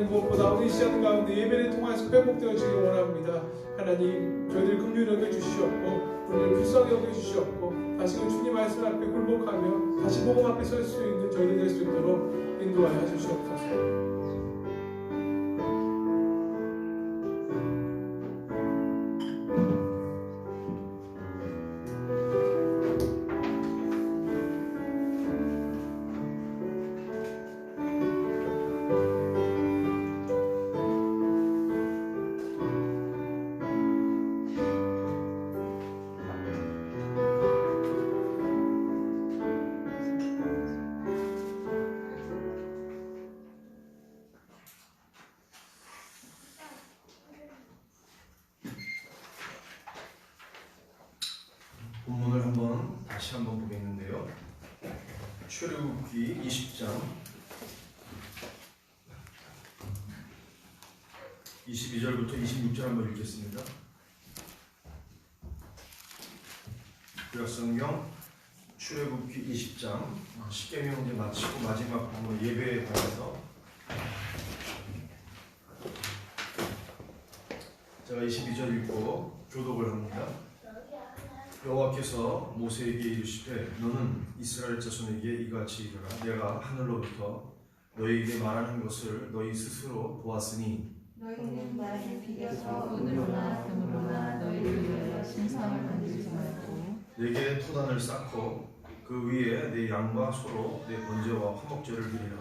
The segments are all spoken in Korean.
하나님 무엇보다 우리 시간 가운데 예배를 통해서 회복되어지기 원합니다. 하나님 저희들 긍휼히 여겨주시옵고 우리를 불쌍히 여겨주시옵고 다시금 주님 말씀 앞에 굴복하며 다시 복음 앞에 설 수 있는 저희들 될 수 있도록 인도하여 주시옵소서. 본문을 다시 한번 보겠는데요. 출애굽기 20장 22절부터 26절 한번 읽겠습니다. 구약성경 출애굽기 20장 십계명 이제 마치고 마지막 한번 예배에 관해서 제가 22절 읽고 교독을 합니다. 여호와께서 모세에게 이르시되 너는 이스라엘 자손에게 이같이 이르라. 내가 하늘로부터 너희에게 말하는 것을 너희 스스로 보았으니 너희는 나를 비교서 은으로나 금으로나 너희를 위하여 신상을 만들지 말고 내게 토단을 쌓고 그 위에 내 양과 소로 내 번제와 화목제를 드리라.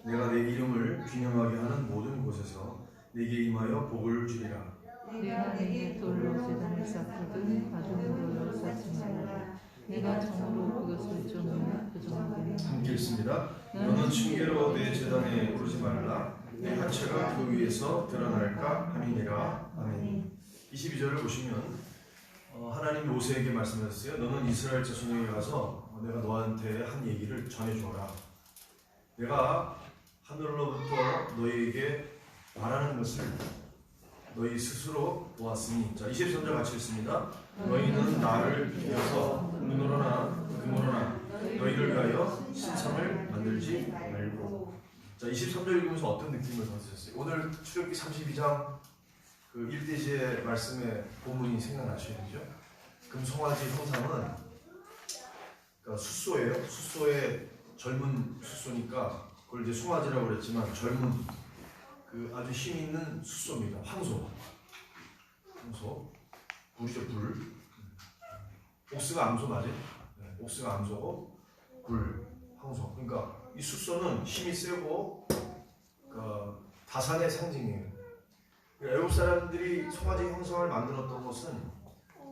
내가 내 이름을 기념하게 하는 모든 곳에서 내게 임하여 복을 주리라. 내가 내게 돌로 제단을 쌓거든 가죽으로 쌓지 말라. 내가 정으로 그것을 쪼으면 그 정도는 함께 읽습니다. 너는 징계로 내 제단에 오르지 말라. 내 하체가 그 위에서 드러날까 함이니라. 아멘. 22절을 보시면 하나님이 모세에게 말씀하셨어요. 너는 이스라엘 자손에게 가서 내가 너한테 한 얘기를 전해주어라. 내가 하늘로부터 너희에게 말하는 것을 너희 스스로 보았으니. 자, 23절 같이 읽습니다. 너희는 나를 비교서 은으로나 금으로나 너희를 위하여 신상을 만들지 말고. 자, 23절 읽으면서 어떤 느낌을 받으셨어요? 오늘 출애굽기 32장 그 1대지의 말씀의 본문이 생각나셔야 되죠. 금송아지 형상은 그러니까 숫소예요. 숫소의 젊은 숫소니까 그걸 이제 송아지라고 그랬지만 젊은 그 아주 힘 있는 숫소입니다. 황소. 불이죠, 불. 옥스가 암소 맞아요? 네, 옥스가 암소고 불, 황소. 그러니까 이 숫소는 힘이 세고 다산의 상징이에요. 애국 사람들이 송아지 형상을 만들었던 것은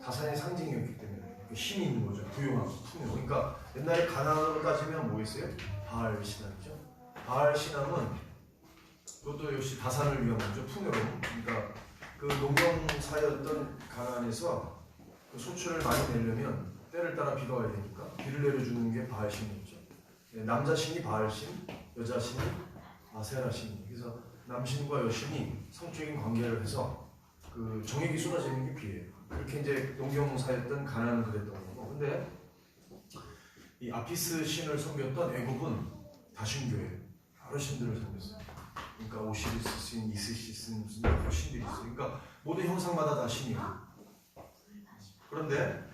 다산의 상징이었기 때문에 힘이 있는 거죠. 부용하고 풍요. 그러니까 옛날에 가나안으로 따지면 뭐였어요? 바알 신앙이죠. 바알 신앙은 그것도 역시 다산을 위한 거죠. 풍요로움. 그러니까 그 농경사였던 가나안에서 그 소출을 많이 내려면 때를 따라 비가 와야 되니까 비를 내려주는 게 바알신이었죠. 남자 신이 바알신, 여자 신이 아세라 신. 그래서 남신과 여신이 성적인 관계를 해서 그 정액이 쏟아지는 게 비예요. 그렇게 이제 농경사였던 가나안은 그랬던 거고. 근데 이 아피스 신을 섬겼던 애굽은 다신교예요. 여러 신들을 섬겼어요. 그러니까 오시리스 신, 이시시스 무슨 여러 신들이 있어요. 그러니까 모든 형상마다 다 신이에요. 그런데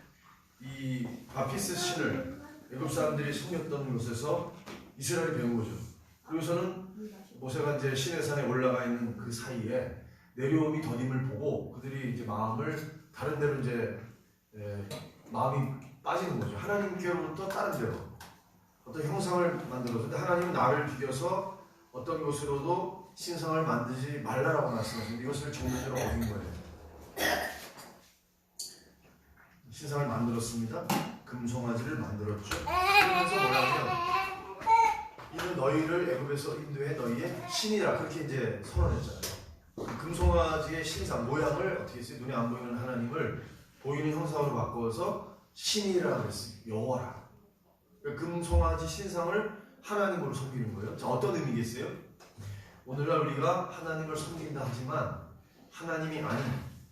이 아피스 신을 애굽 사람들이 섬겼던 곳에서 이스라엘이 배운 거죠. 그래서는 모세가 이제 시내산에 올라가 있는 그 사이에 내려옴이 더님을 보고 그들이 이제 마음을 다른 데로 이제 마음이 빠지는 거죠. 하나님께로부터 다른 데로 어떤 형상을 만들어서. 근데 하나님은 나를 비교서 어떤 것으로도 신상을 만들지 말라라고 말씀하셨는데 이것을 정면으로 어긴 거예요. 신상을 만들었습니다. 금송아지를 만들었죠. 그래서 뭐냐면 이는 너희를 애굽에서 인도해 너희의 신이라 그렇게 이제 선언했잖아요. 금송아지의 신상 모양을 어떻게 했어요? 눈에 안 보이는 하나님을 보이는 형상으로 바꿔서 신이라 그랬어요. 여호와라. 금송아지 신상을 하나님으로 섬기는 거예요. 자, 어떤 의미겠어요? 오늘날 우리가 하나님을 섬긴다 하지만 하나님이 아닌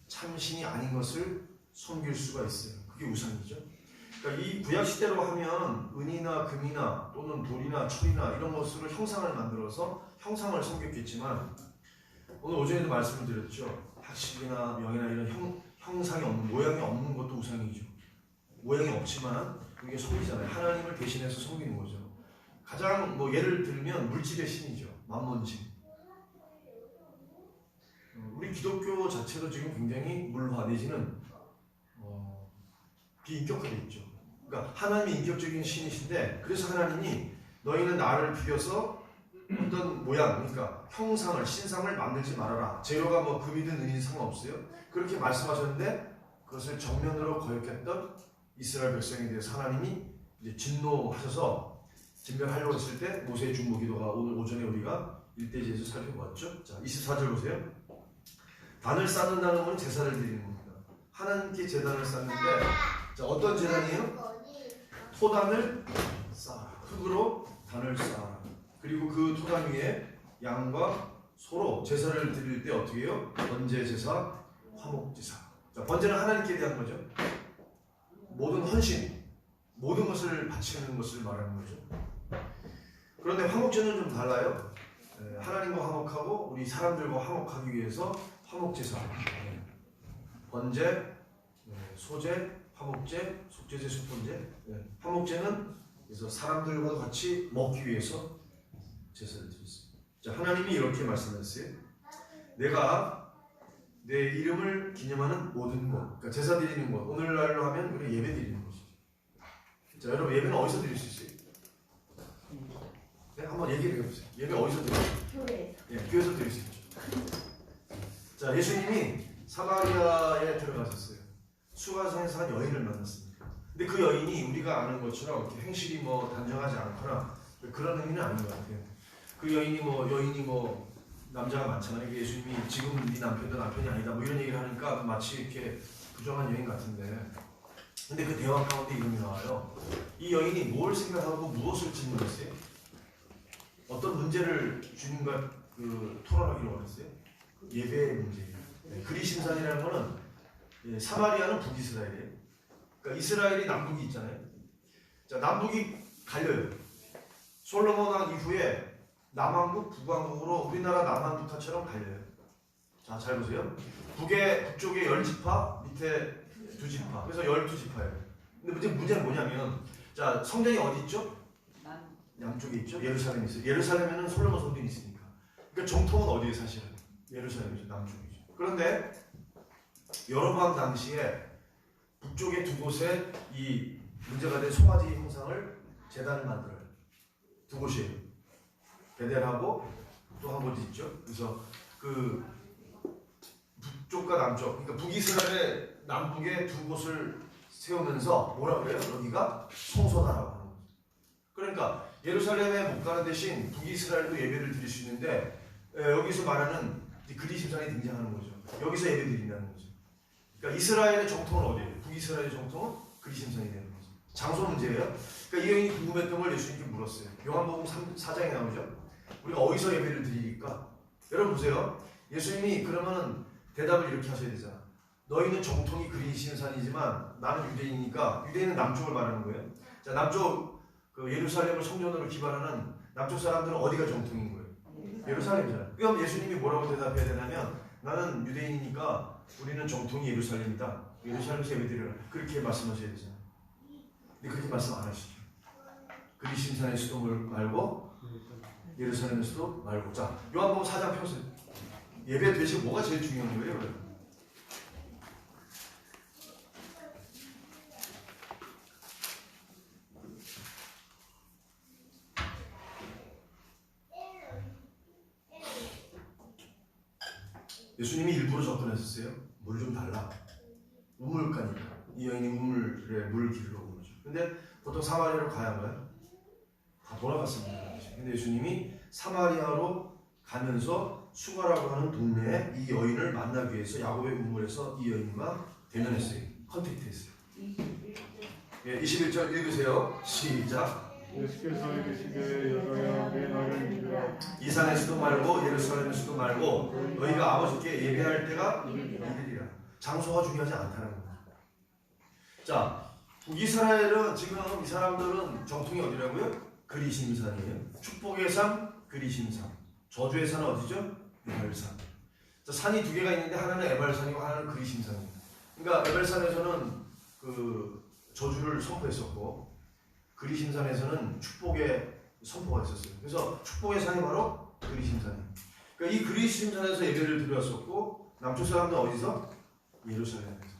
참신이 아닌 것을 섬길 수가 있어요. 그게 우상이죠. 그러니까 이 구약시대로 하면 은이나 금이나 또는 돌이나 철이나 이런 것으로 형상을 만들어서 형상을 섬겼겠지만 오늘 오전에도 말씀을 드렸죠. 학식이나 명이나 이런 형상이 없는, 모양이 없는 것도 우상이죠. 모양이 없지만 그게 섬기잖아요. 하나님을 대신해서 섬기는 거죠. 가장 뭐 예를 들면 물질의 신이죠. 만몬신. 우리 기독교 자체도 지금 굉장히 물화 내지는 비인격화되어 있죠. 그러니까 하나님이 인격적인 신이신데 그래서 하나님이 너희는 나를 비벼서 어떤 모양, 그러니까 형상을, 신상을 만들지 말아라. 재료가 뭐 금이든 은이든 상관없어요. 그렇게 말씀하셨는데 그것을 정면으로 거역했던 이스라엘 백성에 대해서 하나님이 이제 진노하셔서 진멸하려고 했을 때 모세의 중보기도가 오늘 오전에 우리가 1대지에서 살펴보았죠. 자, 24절 보세요. 단을 쌓는다는 건 제사를 드리는 겁니다. 하나님께 제단을 쌓는데 자, 어떤 제단이에요? 토단을 쌓아라. 흙으로 단을 쌓아라. 그리고 그 토단 위에 양과 소로 제사를 드릴 때 어떻게 해요? 번제 제사, 화목 제사. 자, 번제는 하나님께 대한 거죠. 모든 헌신, 모든 것을 바치는 것을 말하는 거죠. 그런데 화목제는 좀 달라요. 하나님과 화목하고 우리 사람들과 화목하기 위해서 화목제사, 번제, 소제, 화목제, 속제제, 속번제. 화목제는 그래서 사람들과 같이 먹기 위해서 제사를 드렸습니다. 자, 하나님이 이렇게 말씀하셨어요. 내가 내 이름을 기념하는 모든 곳, 그러니까 제사 드리는 곳, 오늘날로 하면 우리 예배 드리는 곳이죠. 자, 여러분 예배는 어디서 드릴 수 있어요? 네, 한번 얘기를 해보세요. 예배 어디서 드릴 수 있어요? 교회에서. 예, 교회에서 드릴 수 있죠. 자, 예수님이 사마리아에 들어가셨어요. 수가성에서 한 여인을 만났습니다. 근데 그 여인이 우리가 아는 것처럼 이렇게 행실이 뭐 단정하지 않거나 그런 의미는 아닌 것 같아요. 그 여인이 뭐 남자가 많잖아요. 예수님이 지금 네 남편도 남편이 아니다 뭐 이런 얘기를 하니까 마치 이렇게 부정한 여인 같은데, 근데 그 대화 가운데 이름이 나와요. 이 여인이 뭘 생각하고 무엇을 질문했어요? 어떤 문제를 주님과 토론하기로 했어요? 예배의 문제예요. 그리심산이라는 거는 사마리아는 북이스라엘이에요. 그러니까 이스라엘이 남북이 있잖아요. 자, 남북이 갈려요. 솔로몬 왕 이후에 남왕국, 북왕국으로 우리나라 남한북한처럼 갈려요. 자, 잘 보세요. 북쪽에 10지파, 밑에 2지파. 그래서 12지파예요. 근데 문제는 뭐냐면, 자, 성전이 어디 있죠? 양쪽에 있죠. 예루살렘에 있어요. 예루살렘에는 솔로몬 성전이 있으니까. 그러니까 정통은 어디에 사실은? 예루살렘이죠. 남쪽이죠. 그런데 여로보암 당시에 북쪽에 두 곳에 이 문제가 된 송아지 형상을 제단을 만들어요. 두 곳이에요. 베델하고 또 한 곳이 있죠. 그래서 그 북쪽과 남쪽, 그러니까 북이스라엘의 남북에 두 곳을 세우면서 뭐라 그래요? 여기가 성소다라고 하는 거죠. 그러니까 예루살렘에 못 가는 대신 북이스라엘도 예배를 드릴 수 있는데 여기서 말하는 그리심산이 등장하는 거죠. 여기서 예배 드린다는 거죠. 그러니까 이스라엘의 정통은 어디예요? 북이스라엘의 정통은 그리심산이 되는 거죠. 장소 문제예요. 그러니까 이 여인이 궁금했던 걸 예수님께 물었어요. 요한복음 4장에 나오죠. 우리가 어디서 예배를 드리니까? 여러분 보세요. 예수님이 그러면 대답을 이렇게 하셔야 되잖아. 너희는 정통이 그리심산이지만 나는 유대인이니까, 유대인은 남쪽을 말하는 거예요. 자, 남쪽 예루살렘을 성전으로 기반하는 남쪽 사람들은 어디가 정통인 거예요? 예루살렘이잖아요. 그럼 예수님이 뭐라고 대답해야 되냐면, 나는 유대인이니까 우리는 정통이 예루살렘이다. 예루살렘에서 예배드리라. 그렇게 말씀하셔야 되잖아요. 근데 그렇게 말씀 안 하시죠. 그리심산에서도 말고 예루살렘에서도 말고. 자, 요한복음 4장 펴세요. 예배 대신 뭐가 제일 중요한 거예요? 여러분? 예수님이 일부러 접근했었어요. 물 좀 달라. 우물가니까. 이 여인이 우물에 물을 기르러 온 거죠. 근데 보통 사마리아로 가야 한가요? 다 돌아갔습니다. 근데 예수님이 사마리아로 가면서 수가라고 하는 동네에 이 여인을 만나기 위해서 야곱의 우물에서 이 여인과 대면했어요. 컨택트했어요. 21절 읽으세요. 시작. 예수께서 이르시되 여자야 내 말을 믿으라. 이 산에서도 말고 예루살렘에서도 말고 너희가 아버지께 예배할 때가 이르리라. 장소가 중요하지 않다는 겁니다. 자, 북이스라엘은 지금 이 사람들은 정통이 어디라고요? 그리심산이에요. 축복의 산, 그리심산. 저주의 산은 어디죠? 유발산. 자, 산이 두 개가 있는데 하나는 에발산이고 하나는 그리심산이에요. 그러니까 에발산에서는 그 저주를 선포했었고 그리심산에서는 축복의 선포가 있었어요. 그래서 축복의 산이 바로 그리심산이에요. 그러니까 이 그리심산에서 예배를 드렸었고 남쪽 사람들은 어디서? 예루살렘에서.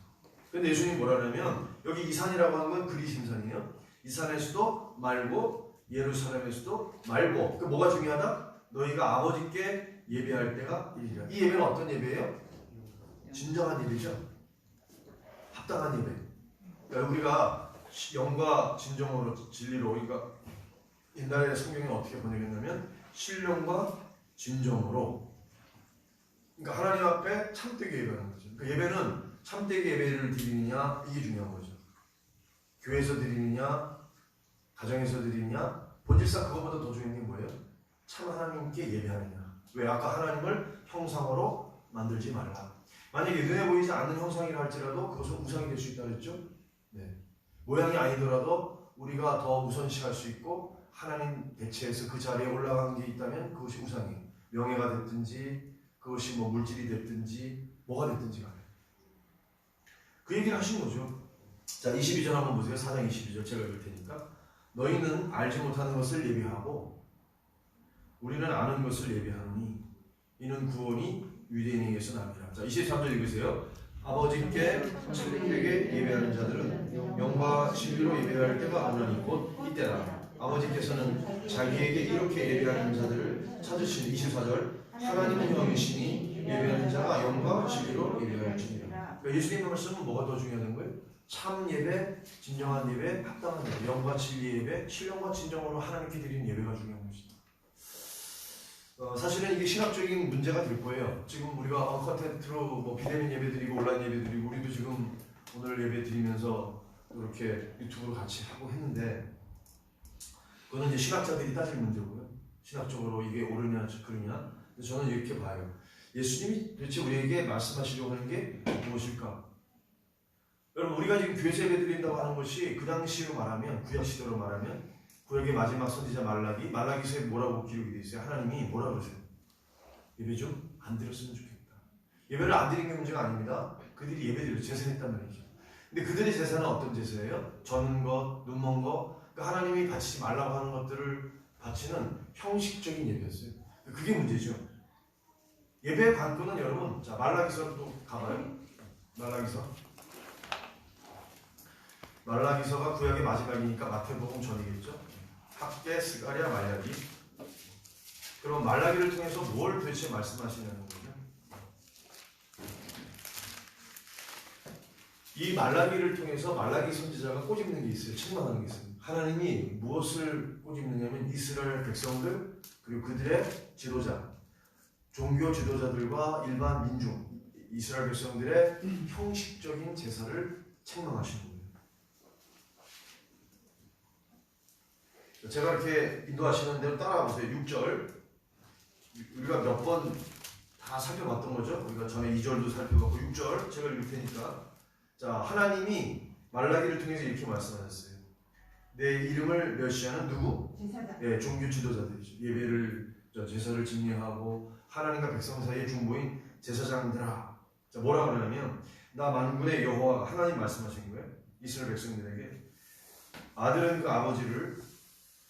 근데 예수님이 뭐라 그러냐면 여기 이 산이라고 하는 건 그리심산이에요. 이 산에서도 말고 예루살렘에서도 말고. 그 뭐가 중요하다? 너희가 아버지께 예배할 때가 이리라. 이 예배는 어떤 예배예요? 진정한 예배죠. 합당한 예배. 그러니까 우리가 영과 진정으로 진리로, 그러니까 옛날에 성경에 어떻게 번역했냐면 신령과 진정으로. 그러니까 하나님 앞에 참되게 예배하는 거죠. 그러니까 예배는 참되게 예배를 드리느냐 이게 중요한 거죠. 교회에서 드리느냐 가정에서 드리느냐 본질상 그것보다 더 중요한 게 뭐예요? 참 하나님께 예배하느냐. 왜? 아까 하나님을 형상으로 만들지 말라. 만약에 눈에 보이지 않는 형상이라 할지라도 그것은 우상이 될 수 있다 그랬죠? 네. 모양이 아니더라도 우리가 더 우선시할 수 있고 하나님 대체해서 그 자리에 올라간 게 있다면 그것이 우상이에요. 명예가 됐든지 그것이 뭐 물질이 됐든지 뭐가 됐든지 간에 그 얘기를 하신 거죠. 자, 22절 한번 보세요. 4장 22절 제가 읽을 테니까. 너희는 알지 못하는 것을 예비하고 우리는 아는 것을 예비하노니 이는 구원이 유대인에게서 남이라. 자, 23절 읽으세요. 아버지께 참되게 예배하는 자들은 영과 진리로 예배할 때가 오나니 곧 이때라. 아버지께서는 자기에게 이렇게 예배하는 자들을 찾으시는 24절. 하나님은 영이시니 예배하는 자가 영과 진리로 예배할지니라. 그러니까 예수님의 말씀은 뭐가 더 중요한 거예요? 참 예배, 진정한 예배, 합당한 예배, 영과 진리 예배, 신령과 진정으로 하나님께 드리는 예배가 중요한 것입니다. 사실은 이게 신학적인 문제가 될 거예요. 지금 우리가 컨텐츠로 뭐 비대면 예배 드리고 온라인 예배 드리고 우리도 지금 오늘 예배 드리면서 이렇게 유튜브로 같이 하고 했는데 그거는 이제 신학자들이 따질 문제고요. 신학적으로 이게 옳으냐 그르냐. 근데 저는 이렇게 봐요. 예수님이 도대체 우리에게 말씀하시려고 하는 게 무엇일까? 여러분 우리가 지금 교회에서 예배 드린다고 하는 것이 그 당시로 말하면 구약 시대로 말하면 구약의 마지막 선지자 말라기서에 뭐라고 기록이 되어 있어요? 하나님이 뭐라 그러세요? 예배 좀 안 드렸으면 좋겠다. 예배를 안 드린 게 문제가 아닙니다. 그들이 예배 드려 제사했단 말이죠. 근데 그들의 제사는 어떤 제사예요? 젖는 것, 눈먼 것, 그러니까 하나님이 바치지 말라고 하는 것들을 바치는 형식적인 예배였어요. 그게 문제죠. 예배의 관건은 여러분, 자 말라기서 또 가봐요. 말라기서가 구약의 마지막이니까 마태복음 전이겠죠. 학계, 스가랴, 말라기. 그럼 말라기를 통해서 뭘 도대체 말씀하시냐는 거죠. 이 말라기를 통해서 말라기 선지자가 꼬집는 게 있어요. 책망하는 게 있어요. 하나님이 무엇을 꼬집느냐면 이스라엘 백성들 그리고 그들의 지도자, 종교 지도자들과 일반 민중, 이스라엘 백성들의 형식적인 제사를 책망하시는 거예요. 제가 이렇게 인도하시는 대로 따라와 보세요. 6절 우리가 몇 번 다 살펴봤던 거죠. 우리가 전에 2절도 살펴봤고 6절 제가 읽을 테니까. 자, 하나님이 말라기를 통해서 이렇게 말씀하셨어요. 내 이름을 멸시하는 누구? 제사장. 네, 종교 지도자들이죠. 예배를 제사를 증례하고 하나님과 백성 사이의 중보인 제사장들아. 자, 뭐라 그러냐면 나 만군의 여호와가 하나님 말씀하신 거예요. 이스라엘 백성들에게 아들은 그 아버지를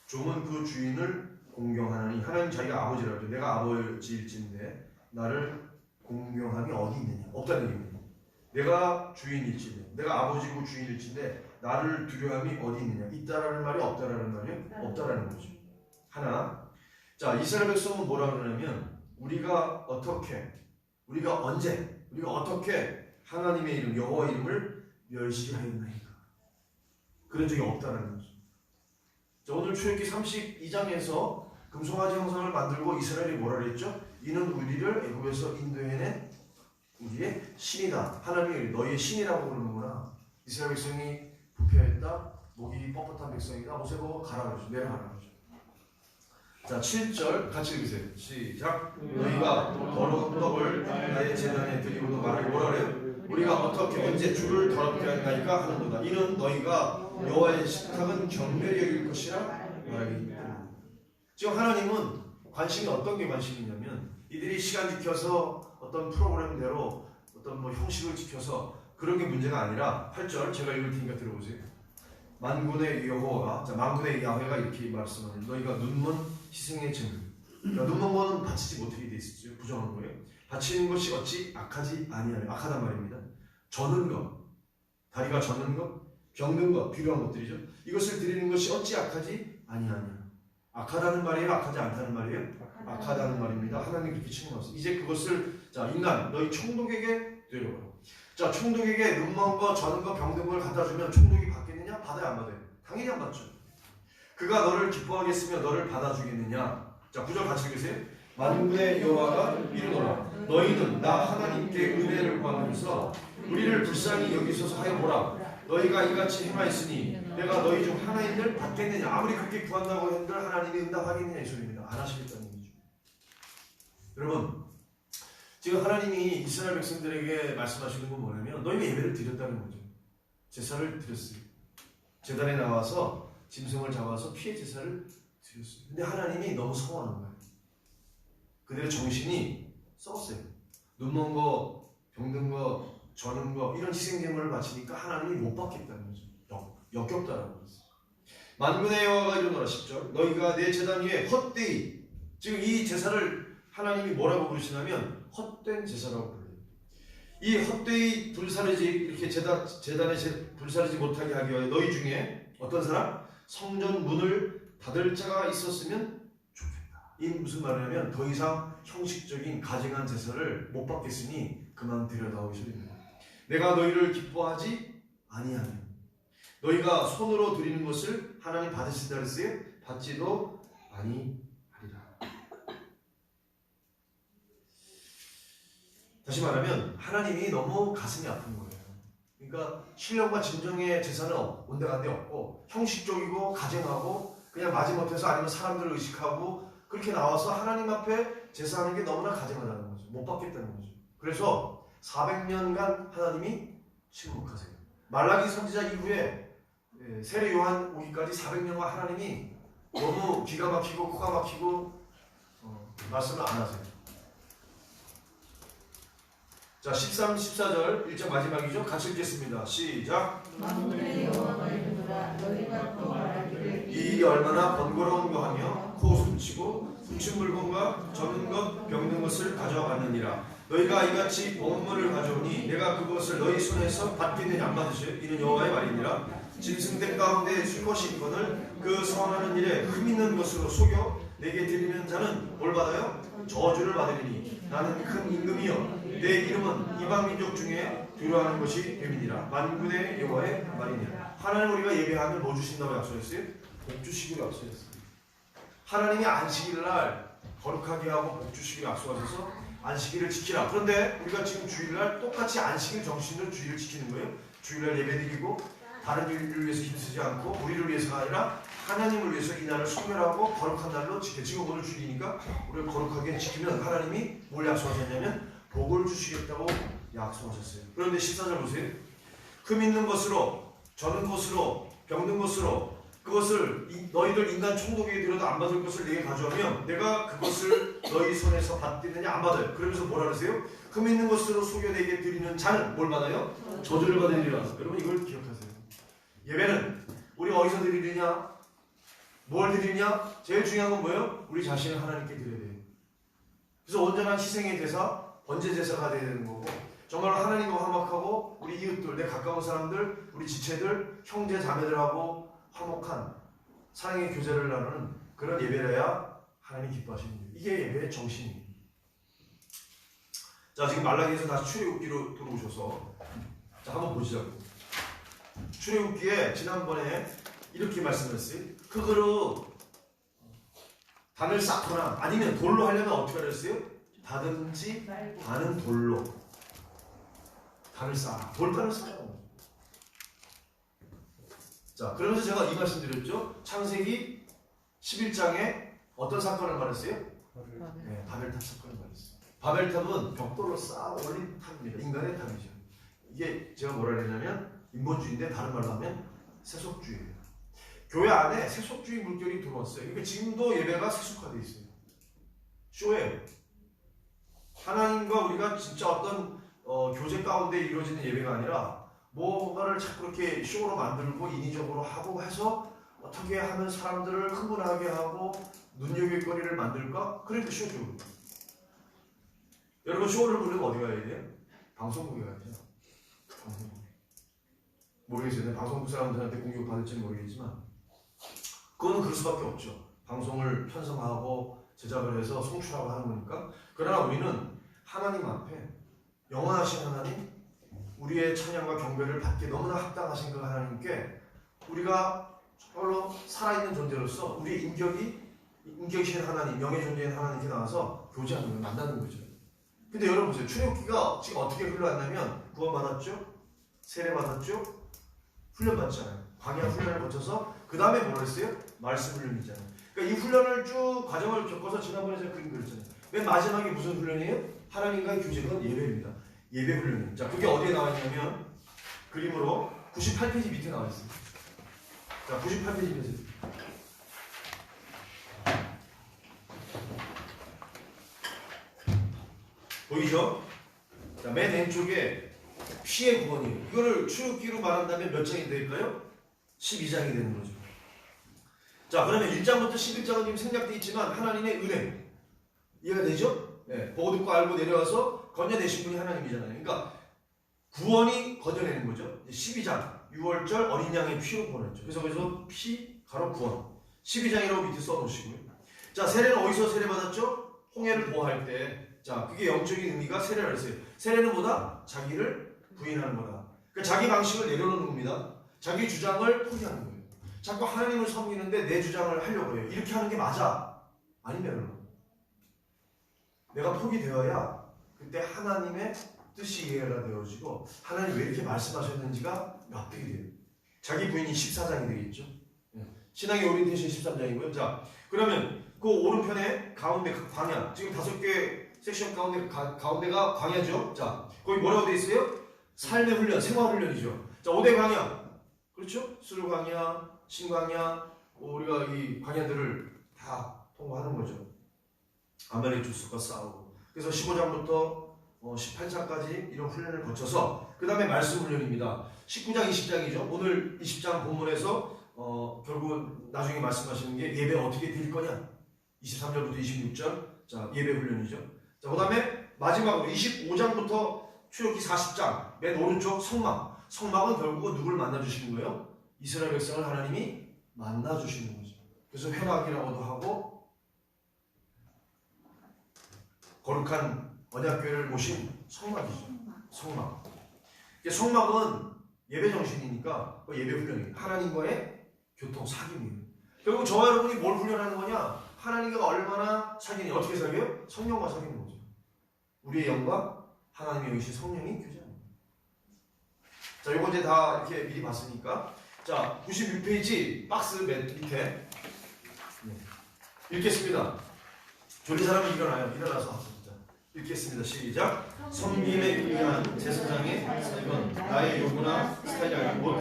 종은 그 주인을 공경하나니 하나님 자기가 아버지라고 하죠. 내가 아버지일진데 나를 공경함이 어디 있느냐? 없다는 얘기입니다. 내가 주인일진데 내가 아버지고 주인일진데 나를 두려움이 어디 있느냐? 있다라는 말이 없다라는 말이요? 없다라는 거죠. 하나. 자, 이스라엘 백성은 뭐라 그러냐면 우리가 어떻게 하나님의 이름 여호와 이름을 멸시하였나이까? 그런 적이 없다라는 거죠. 자, 오늘 출애굽기 32장에서 금송아지 형상을 만들고 이스라엘이 뭐라 그랬죠? 이는 우리를 애굽에서 인도해낸 우리의 신이다. 하나님이 너희의 신이라고 그러는구나. 이스라엘 백성이 부패했다. 목이 뻣뻣한 백성이다. 모세 보고 가라 그러죠. 내려가라 그러죠. 자, 7절 같이 읽으세요. 시작. 너희가 더러운 떡을 나의 제단에 드리고도 말을 뭐라 그래요? 우리가 어떻게 언제 주를 더럽게 하나이까 하는도다. 이는 너희가 여호와의 식탁은 경멸이 여길 것이라 말하기 때문에. 지금 하나님은 관심이 어떤 게 관심이냐면 이들이 시간 지켜서 어떤 프로그램대로 어떤 뭐 형식을 지켜서 그런 게 문제가 아니라 8절 제가 읽을 테니까 들어보세요. 만군의 여호와가 만군의 야훼가 이렇게 말씀하는 너희가 눈먼 희생의 제물 그러니까 눈먼 거는 바치지 못하게 돼 있었죠. 부정한 거예요. 바치는 것이 어찌 악하지 아니하며 악하단 말입니다. 저는 것 다리가 저는 것 병든 것 필요한 것들이죠. 이것을 드리는 것이 어찌 악하지 아니하냐. 악하다는 말이에요? 악하지 않다는 말이에요? 악하다는 말입니다. 하나님 그렇게 칭송하셨어요. 이제 그것을 자 인간 너희 총독에게 드려라. 자 총독에게 눈먼 거 저는 거 병든 걸 갖다 주면 총독이 받겠느냐? 받아요 안 받아요? 당연히 안 받죠. 그가 너를 기뻐하게 했으며 너를 받아주겠느냐? 자 9절 같이 읽으세요. 만군의 여호와가 이르노라 너희는 나 하나님께 은혜를 구하면서 우리를 불쌍히 여기소서 하여 보라. 너희가 이같이 행하였으니 내가 너희 중 하나인들 받겠느냐. 아무리 그렇게 구한다고 했는들 하나님이 응답하겠느냐 이 소리입니다. 안 하시겠다는 얘기죠. 여러분 지금 하나님이 이스라엘 백성들에게 말씀하시는 건 뭐냐면 너희가 예배를 드렸다는 거죠. 제사를 드렸어요. 제단에 나와서 짐승을 잡아서 피해 제사를 드렸어요. 근데 하나님이 너무 서운한 거예요. 그들의 정신이 썩었어요. 눈먼 거, 병든 거, 저는 거 이런 희생제물을 바치니까 하나님이 못 받겠다는 거죠. 역겹다라는 거죠. 만군의 여호와가 이르노라 10절 너희가 내 제단 위에 헛되이 지금 이 제사를 하나님이 뭐라고 부르시냐면 헛된 제사라고 불러요. 이 헛되이 불사르지 이렇게 제단에 불사르지 못하게 하기 위하여 너희 중에 어떤 사람? 성전 문을 닫을 자가 있었으면 좋겠다. 이 무슨 말이냐면 더 이상 형식적인 가증한 제사를 못 받겠으니 그만 들여다오기 소리입니다. 내가 너희를 기뻐하지 아니하며 너희가 손으로 드리는 것을 하나님 받으신다 그랬어요? 받지도 아니하리라. 다시 말하면 하나님이 너무 가슴이 아픈 거예요. 그러니까 신령과 진정의 제사는 온데간데 없고 형식적이고 가증하고 그냥 마지못해서 아니면 사람들을 의식하고 그렇게 나와서 하나님 앞에 제사하는 게 너무나 가증하다는 거죠. 못 받겠다는 거죠. 그래서 400년간 하나님이 침묵하세요. 말라기 선지자 이후에 세례 요한 오기까지 400년간 하나님이 너무 기가 막히고 코가 막히고 말씀을 안 하세요. 자 13, 14절 1장 마지막이죠. 같이 읽겠습니다. 시작. 만군의 여호와가 이르노라 너희가 또 말하기를 이 일이 얼마나 번거로운 거 하며 코 숨치고 훔친 물건과 적은 것 병든 것을 가져와 갔느니라. 너희가 이같이 봉헌물을 가져오니 내가 그것을 너희 손에서 받겠느냐 안 받으시오. 이는 여호와의 말이니라. 짐승들 가운데 술 것이 있거늘 그 선하는 일에 흠 있는 것으로 속여 내게 드리는 자는 뭘 받아요? 저주를 받으리니 나는 큰 임금이여 내 이름은 이방 민족 중에 두려워하는 것이 됨이니라. 만군의 여호와의 말이니라. 하나님 우리가 예배하면 뭐 주신다고 약속했어요? 복 주시기로 약속했어요. 하나님이 안식일을 날 거룩하게 하고 복 주시기로 약속하셔서 안식일을 지키라. 그런데 우리가 지금 주일날 똑같이 안식일 정신으로 주일을 지키는 거예요. 주일날 예배드리고 다른 일을 위해서 힘쓰지 않고 우리를 위해서가 아니라 하나님을 위해서 이 날을 소멸하고 거룩한 날로 지켜. 지금 오늘 주일이니까 우리를 거룩하게 지키면 하나님이 뭘 약속하셨냐면 복을 주시겠다고 약속하셨어요. 그런데 14절 보세요. 흠 있는 것으로 저는 것으로 병든 것으로 그것을 너희들 인간 총독에게 드려도 안 받을 것을 내게 가져오면 내가 그것을 너희 손에서 받겠느냐 안 받아요. 그러면서 뭐라 그러세요? 흠 있는 것으로 속여 내게 드리는 자는 뭘 받아요? 저주를 받으리라. 여러분 이걸 기억하세요. 예배는 우리 어디서 드리느냐? 뭘 드리냐? 제일 중요한 건 뭐예요? 우리 자신을 하나님께 드려야 돼요. 그래서 온전한 희생의 대사, 번제 제사가 돼야 되는 거고 정말 하나님과 화목하고 우리 이웃들, 내 가까운 사람들, 우리 지체들, 형제 자매들하고 화목한 사랑의 교제를 나누는 그런 예배라야 하나님이 기뻐하시는 거예요. 이게 예배의 정신이에요. 자 지금 말라기에서 다시 출애굽기로 들어오셔서 자 한번 보시자고. 출애굽기에 지난번에 이렇게 말씀했어요. 흙으로 단을 쌓거나 아니면 돌로 하려면 어떻게 하랬어요? 다듬지 않은 돌로 단을 쌓아. 돌단을 쌓아요. 자 그러면서 제가 이 말씀 드렸죠. 창세기 11장에 어떤 사건을 말했어요? 네, 바벨탑 사건을 말했어요. 바벨탑은 벽돌로 쌓아 올린 탑입니다. 인간의 탑이죠. 이게 제가 뭐라 그랬냐면 인본주의인데 다른 말로 하면 세속주의예요. 교회 안에 세속주의 물결이 들어왔어요. 그러니까 지금도 예배가 세속화되어 있어요. 쇼예요. 하나님과 우리가 진짜 어떤 교제 가운데 이루어지는 예배가 아니라 뭔가를 자꾸 이렇게 쇼로 만들고 인위적으로 하고 해서 어떻게 하면 사람들을 흥분하게 하고 눈여겨거리를 만들까? 그러니까 쇼죠. 여러분 쇼를 보려면 어디 가야 돼요? 방송국에 가야 돼요. 방송국. 모르겠어요. 방송국 사람들한테 공격 받을지는 모르겠지만 그거는 그럴 수밖에 없죠. 방송을 편성하고 제작을 해서 송출하고 하는 거니까. 그러나 우리는 하나님 앞에 영원하신 하나님, 우리의 찬양과 경배를 받기에 너무나 합당하신 그 하나님께 우리가 정말로 살아있는 존재로서 우리의 인격이신 하나님, 명예존재인 하나님께 나와서 교제하는 걸 만나는 거죠. 근데 여러분 보세요. 출애굽기가 지금 어떻게 흘러왔냐면 구원받았죠? 세례받았죠? 훈련받잖아요. 광야 훈련을 거쳐서 그 다음에 뭐라 했어요? 말씀 훈련이잖아요. 그러니까 이 훈련을 쭉 과정을 겪어서 지난번에 제가 그림 그렸잖아요. 맨 마지막에 무슨 훈련이에요? 하나님과의 교제, 그건 예배입니다. 예배 훈련이에요. 자, 그게 어디에 나와 있냐면 그림으로 98페이지 밑에 나와 있어요. 자, 98페이지 보세요. 보이죠? 자, 맨 왼쪽에 피의 구원이에요. 이거를 출애굽기로 말한다면 몇 장이 될까요? 12장이 되는 거죠. 자, 그러면 1장부터 11장은 지금 생략되어 있지만 하나님의 은혜 이해가 되죠? 네, 보고 듣고 알고 내려와서 건져내신 분이 하나님이잖아요. 그러니까 구원이 건져내는 거죠. 12장 6월절 어린 양의 피로 구원했죠. 그래서 피 가로 구원 12장이라고 밑에 써놓으시고요. 자, 세례는 어디서 세례받았죠? 홍해를 보호할 때. 자, 그게 영적인 의미가 세례를 했어요. 세례는 뭐다? 자기를 부인하는 거다. 그러니까 자기 방식을 내려놓는 겁니다. 자기 주장을 포기하는 거예요. 자꾸 하나님을 섬기는데 내 주장을 하려고 해요. 이렇게 하는 게 맞아? 아니면 내가 포기되어야 그때 하나님의 뜻이 이해가 되어지고 하나님 왜 이렇게 말씀하셨는지가 납득이 돼요. 자기 부인이 14장이 되겠죠. 신앙의 오리엔테이션 13장이고요. 자, 그러면 그 오른편에 가운데 광야, 지금 5개 섹션 가운데가 광야죠. 자, 거기 뭐라고 되어 있어요? 삶의 훈련, 생활 훈련이죠. 자, 5대 광야, 그렇죠? 수르 광야, 신광야, 우리가 이 광야들을 다 통과하는 거죠. 아말렉 족속과 싸우고. 그래서 15장부터 18장까지 이런 훈련을 거쳐서 그 다음에 말씀 훈련입니다. 19장, 20장이죠. 오늘 20장 본문에서 결국 나중에 말씀하시는 게 예배 어떻게 드릴 거냐. 23절부터 26절. 자, 예배 훈련이죠. 자, 그 다음에 마지막으로 25장부터 출애굽기 40장 맨 오른쪽 성막. 성막은 결국은 누굴 만나주시는 거예요? 이스라엘 백성을 하나님이 만나주시는 거죠. 그래서 회막이라고도 하고 거룩한 언약궤를 모신 성막이죠. 성막. 성막은 예배 정신이니까 예배 훈련이에요. 하나님과의 교통 사귐이에요. 결국 저와 여러분이 뭘 훈련하는 거냐? 하나님과 얼마나 사귀니 어떻게 사귀어요? 성령과 사귀는 거죠. 우리의 영과 하나님의 영이신 성령이 교제합니다. 자, 요거 이제 다 이렇게 미리 봤으니까 자, 96페이지 박스 맨 밑에 읽겠습니다. 졸린 사람은 일어나서 읽겠습니다. 시작. 섬김에 위한 제사장의 이건 나의 요구나 스타일이 아니고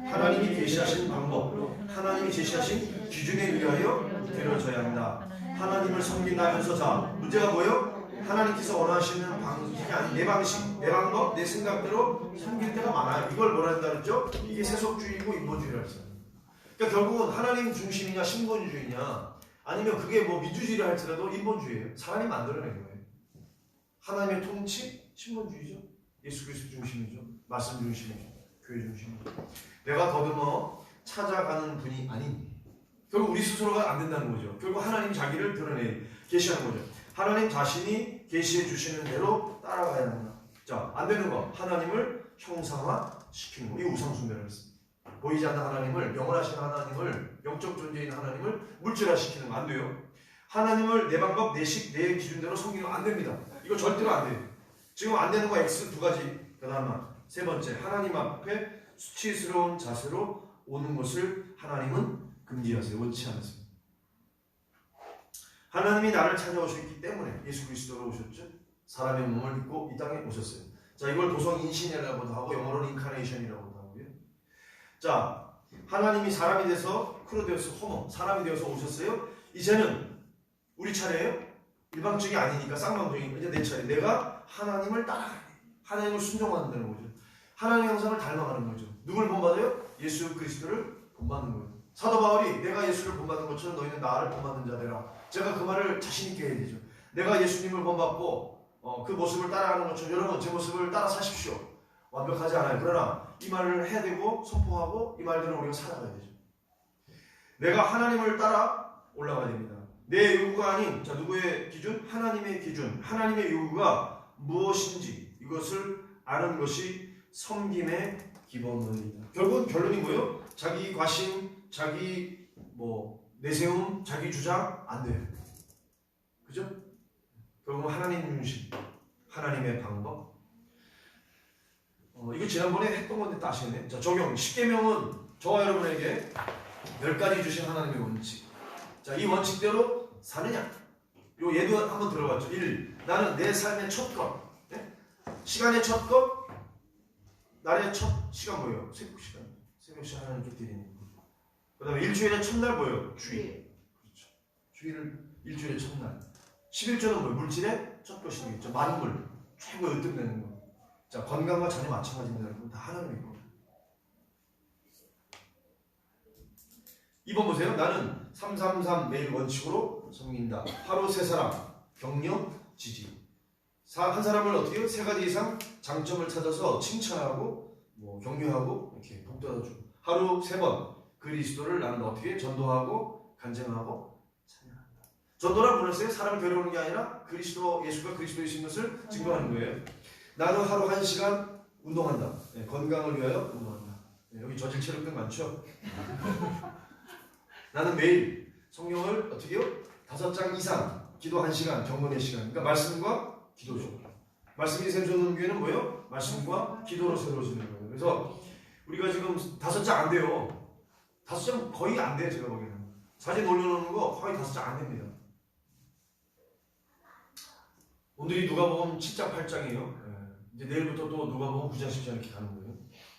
하나님이 계시하신 방법, 하나님이 제시하신 기준에 의하여 되어져야 한다. 하나님을 섬긴다면서 자, 문제가 뭐예요? 하나님께서 원하시는 방식이 아닌 내 방식, 내 방법, 내 생각대로 섬길 때가 많아요. 이걸 뭐라 한다 그랬죠? 이게 세속주의고 인본주의라 했어요. 그러니까 결국은 하나님 중심이냐 신본주의냐 아니면 그게 뭐 민주주의라 할지라도 인본주의예요. 사람이 만들어낸 거예요. 하나님의 통치, 신본주의죠. 예수 그리스도 중심이죠. 말씀 중심이죠. 교회 중심이죠. 내가 더듬어 찾아가는 분이 아닌 결국 우리 스스로가 안 된다는 거죠. 결국 하나님이 자기를 드러내 계시하는 거죠. 하나님 자신이 계시해 주시는 대로 따라가야 한다. 자, 안 되는 거 하나님을 형상화시키는 거. 이 우상숭배를 했습니다. 보이지 않는 하나님을, 영원하신 하나님을, 영적 존재인 하나님을 물질화시키는 거 안 돼요. 하나님을 내 방법, 내 식, 내 기준대로 섬기는 거 안 됩니다. 이거 절대로 안 돼요. 지금 안 되는 거 X 두 가지. 그 다음 세 번째, 하나님 앞에 수치스러운 자세로 오는 것을 하나님은 금지하세요. 원치 않으세요. 하나님이 나를 찾아오셨기 때문에 예수 그리스도로 오셨죠. 사람의 몸을 입고 이 땅에 오셨어요. 자, 이걸 도성인신이라고도 하고 영어로는 인카네이션이라고도 하고요. 자, 하나님이 사람이 돼서 크로데우스 호모 사람이 되어서 오셨어요. 이제는 우리 차례예요. 일방적이 아니니까 쌍방적인 이제 내 차례. 내가 하나님을 따라가야 돼. 하나님을 순종한다는 거죠. 하나님의 형상을 닮아가는 거죠. 누굴 본받아요? 예수 그리스도를 본받는 거예요. 사도 바울이 내가 예수를 본받는 것처럼 너희는 나를 본받는 자 되라. 제가 그 말을 자신 있게 해야 되죠. 내가 예수님을 본받고 그 모습을 따라가는 것처럼 여러분 제 모습을 따라 사십시오. 완벽하지 않아요. 그러나 이 말을 해야 되고 선포하고 이 말들은 우리가 살아가야 되죠. 내가 하나님을 따라 올라가야 됩니다. 내 요구가 아닌 자 누구의 기준? 하나님의 기준. 하나님의 요구가 무엇인지 이것을 아는 것이 섬김의 기본입니다. 결국은 결론이 뭐예요? 자기 과신, 자기 내세움, 자기 주장 안 돼요. 그죠? 결국은 하나님 중심, 하나님의 방법. 이거 지난번에 했던 건데 또 아시겠네. 자 적용. 10계명은 저와 여러분에게 10가지 주신 하나님의 원칙. 자, 이 원칙대로 사느냐? 요 예도 한번 들어봤죠. 1. 나는 내 삶의 첫 것. 네? 시간의 첫 것. 날의 첫 시간 뭐예요? 새벽 시간. 새벽 시간 하나님께 드리는 거. 그 다음에 일주일의 첫날 뭐예요? 주일. 그렇죠. 주일을 일주일의 첫날. 11조는 뭐예요? 물질의 첫 것이겠죠. 만물. 최고 으뜸되는 거. 자, 건강과 전혀 마찬가지입니다. 여러분. 다 하나님의 거. 2번 보세요. 나는 333 매일 원칙으로 섬긴다. 하루 세 사람, 격려, 지지. 한 사람을 어떻게 해요? 3가지 이상 장점을 찾아서 칭찬하고 격려하고 이렇게 복돋아주고. 하루 3번 그리스도를 나는 어떻게 전도하고 간증하고 찬양한다. 전도란 뭐였어요? 사람을 데려오는 게 아니라 예수가 그리스도이신 것을 증거하는 거예요. 나는 하루 1시간 운동한다. 네, 건강을 위하여 운동한다. 네, 여기 저질 체력들 많죠? 나는 매일 성경을 어떻게 해요? 5장 이상, 기도 1시간, 경건의 시간. 그러니까 말씀과 기도죠. 말씀이 샘솟는 교회는 뭐예요? 말씀과 기도로 세워지는 거예요. 그래서 우리가 지금 5장 안 돼요. 5장 거의 안 돼요. 제가 보기에는. 사진 올려놓는 거 거의 5장 안 됩니다. 오늘이 누가복음 7장 8장이에요. 이제 내일부터 또 누가복음 9장 10장 이렇게 가는 거예요.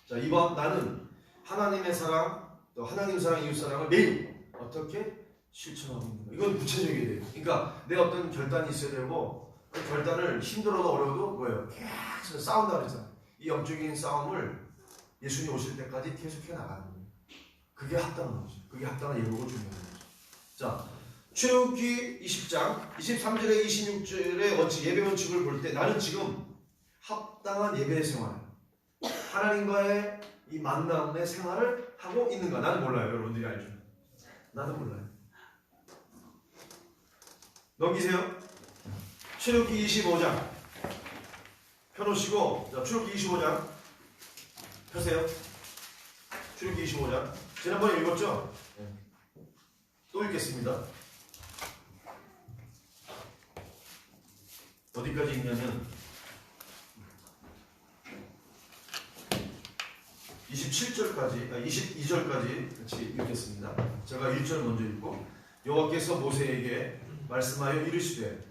자, 2번 나는 하나님의 사랑, 또 하나님 사랑, 이웃 사랑을 매일 어떻게 실천하고 있는 거예요. 이건 구체적이어야 돼요. 그러니까 내 어떤 결단이 있어야 되고 그 결단을 힘들어도 어려워도 뭐예요? 계속 싸운다 그러잖아요. 이 영적인 싸움을 예수님 오실 때까지 계속해 나가는 거예요. 그게 합당한 거죠. 그게 합당한 예복을 주는 거죠. 자, 출애굽기 20장 23절에 26절의 원칙, 예배 원칙을 볼 때 나는 지금 합당한 예배 생활, 하나님과의 이 만남의 생활을 하고 있는가? 나는 몰라요. 여러분들이 알죠? 나는 몰라요. 넘기세요. 출애굽기 25장 펴놓으시고, 자, 출애굽기 25장 펴세요. 출애굽기 25장 지난번에 읽었죠? 또 읽겠습니다. 어디까지 읽냐면 27절까지, 22절까지 같이 읽겠습니다. 제가 1절 먼저 읽고, 여호와께서 모세에게 말씀하여 이르시되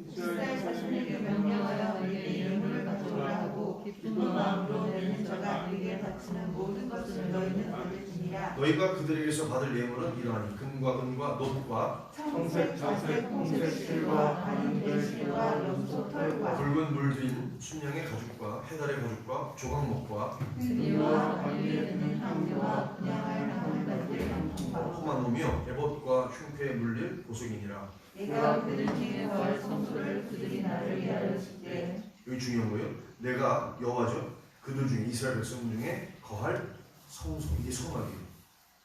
이스라엘 자손에게 명령하여 너희의 이름을 가져오라 하고 기쁜 마음으로 내는 자가 그에게 바치는 모든 것을 너희는 받을지니라. 너희가 그들에게서 받을 예물은 이러하니 금과 은과 놋과 청색, 자색, 홍색 실과 반인된 실과 염소 털과 붉은 물든 순양의 가죽과 해달의 가죽과 조각목과 이와 관리에 드는 향료와 분양할 나무가지의 향통과 험한 놈이요 에봇과 흉패에 물릴 보석이니라. 내가 그들 중에 거할 성소를 그들이 나를 위하여 짓되. 여기 중요한 거예요. 내가 여호와죠. 그들 중에 이스라엘 백성 중에 거할 성소. 이게 성막이에요.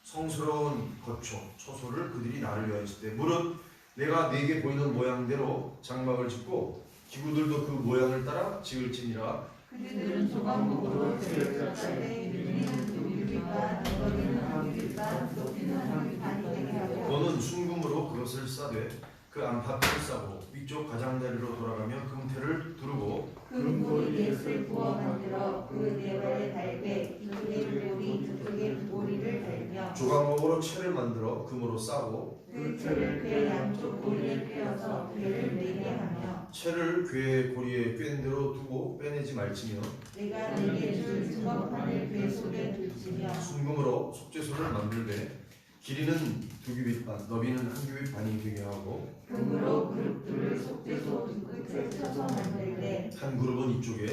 성스러운 거처, 처소를 그들이 나를 위하여 짓되. 무릇 내가 네게 보이는 모양대로 장막을 짓고 기구들도 그 모양을 따라 지을지니라. 그들은 조각목으로 그를 짰되 이르는 두유리가 너희는 한유리가 높이는 한유판이 되게 하고. 너는 순금으로 그것을 싸되 그 안팎을 싸고 위쪽 가장자리로 돌아가며 금태를 두르고 금고리 넷을 부어 만들어 그 네 발에 달되 이쪽에 고리 저쪽에 고리를 달며 조각목으로 채를 만들어 금으로 싸고 그 채를 궤 양쪽 고리에 꿰어서 궤를 내게 하며 채를 궤 고리에 꿰는 대로 두고 빼내지 말지며 내가 내게 줄 증거판을 궤 속에 둘지며 순금으로 속죄소를 만들되 길이는 2규빗 반, 너비는 1규빗 반이 되게 하고 금으로 그룹들을 속죄소 두 끝에 쳐서 만들되 한 그룹은 이쪽에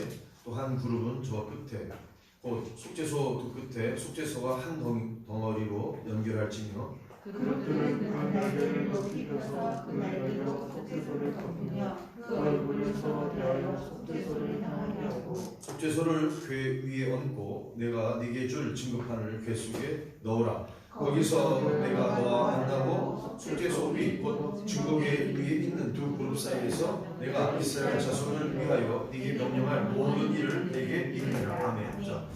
또 한 그룹은 저 끝에 속죄소 두 끝에 속죄소가 한 덩어리로 연결할지며 그룹들은 그 날개를 높이 펴서 그 날개로 속죄소를 덮으며 그 얼굴을 서로 대하여 속죄소를 향하게 하고 속죄소를 궤 위에 얹고 내가 네게 줄 증거판을 궤 속에 넣으라. 거기서 내가 너와 만나고 속죄소 및곧 증거궤 위에 있는 두 그룹 사이에서 내가 이스라엘 자손을 위하여 네게 명령할 모든 일을 네게 이르리라. 아멘. 자,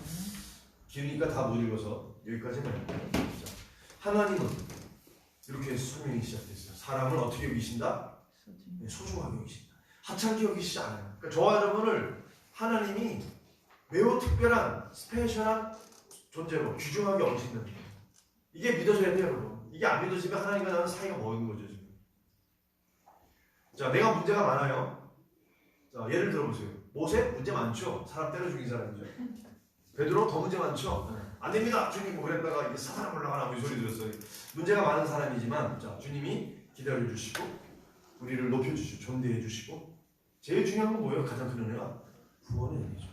기니까 다 못 읽어서 여기까지만. 자, 하나님은 이렇게 설명이 시작됐어요. 사람을 어떻게 여기신다? 네, 소중하게 여기신다. 하찮게 여기시지 않아요. 그러니까 저와 여러분을 하나님이 매우 특별한 스페셜한 존재로 귀중하게 여기신다는 거예요. 이게 믿어져야 돼요, 여러분. 이게 안 믿어지면 하나님과 나는 사이가 뭐인 거죠, 지금. 자, 내가 문제가 많아요. 자, 예를 들어보세요. 모세 문제 많죠. 사람 때려 죽인 사람이죠. 베드로 더 문제 많죠. 안 됩니다, 주님. 뭐 그랬다가 이게 사탄 올라가라고 이 소리 들었어요. 문제가 많은 사람이지만, 자, 주님이 기다려 주시고 우리를 높여 주시고 존대해 주시고 제일 중요한 건 뭐예요? 가장 큰 은혜가 구원의 은혜죠.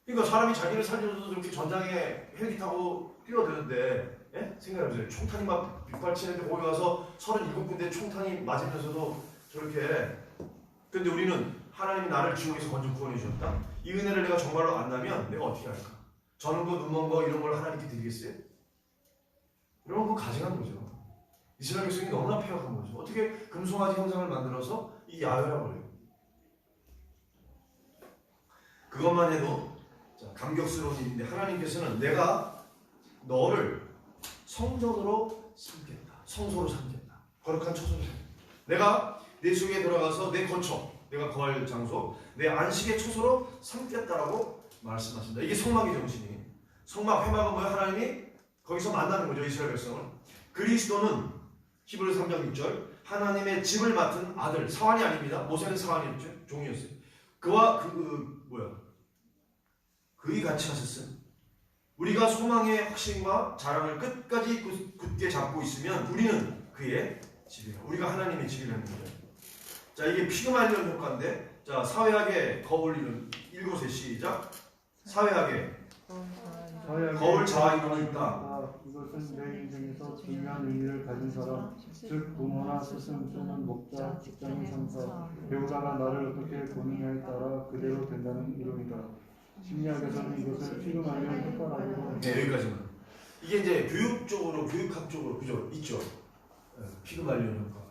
그러니까 사람이 자기를 살려줘서 저렇게 전장에 헬기 타고 뛰어드는데, 예? 생각해보세요. 총탄이 막 빗발치는데 거기 가서 37군데 총탄이 맞으면서도 저렇게. 근데 우리는 하나님이 나를 지옥에서 먼저 구원해 주셨다. 이 은혜를 내가 정말로 안다면 내가 어떻게 할까? 저는 거, 눈먼 거 이런 걸 하나님께 드리겠어요? 여러분, 그거 가증한 거죠. 이스라엘 백성이 너무나 폐역한 거죠. 어떻게 금송아지 형상을 만들어서 이 야훼라고 그래요. 그것만 해도 자, 감격스러운 일인데 하나님께서는 내가 너를 성전으로 삼겠다. 성소로 삼겠다. 거룩한 처소로 삼겠다. 내가 내 속에 들어가서 내 거처, 내가 거할 장소, 내 안식의 처소로 삼겠다라고 말씀하신다. 이게 성막의 정신이에요. 성막 회막은 뭐예요? 하나님이 거기서 만나는 거죠. 이스라엘 백성을. 그리스도는 히브리 3장 6절 하나님의 집을 맡은 아들, 사환이 아닙니다. 모세는 사환이었죠. 종이었어요. 그와 그의 같이 하셨어요. 우리가 소망의 확신과 자랑을 끝까지 굳게 잡고 있으면 우리는 그의 집이라. 우리가 하나님의 집이라는 거죠. 자, 이게 피그말리온 효과인데, 자, 사회학의 거울 읽어보세요. 시작. 사회학의 거울 자아 이론이 있다. 이것은 내 인생에서 중요한 의미를 가진 사람, 즉 부모나 스승 또는 목자, 직장인 상사, 배우자가 나를 어떻게 보느냐에 따라 그대로 된다는 이론이다. 심리학에서는 이것을 피그말리온 효과라고 합니다. 네, 여기까지만. 이게 이제 교육적으로, 교육학적으로 그죠? 있죠. 피그말리온 효과.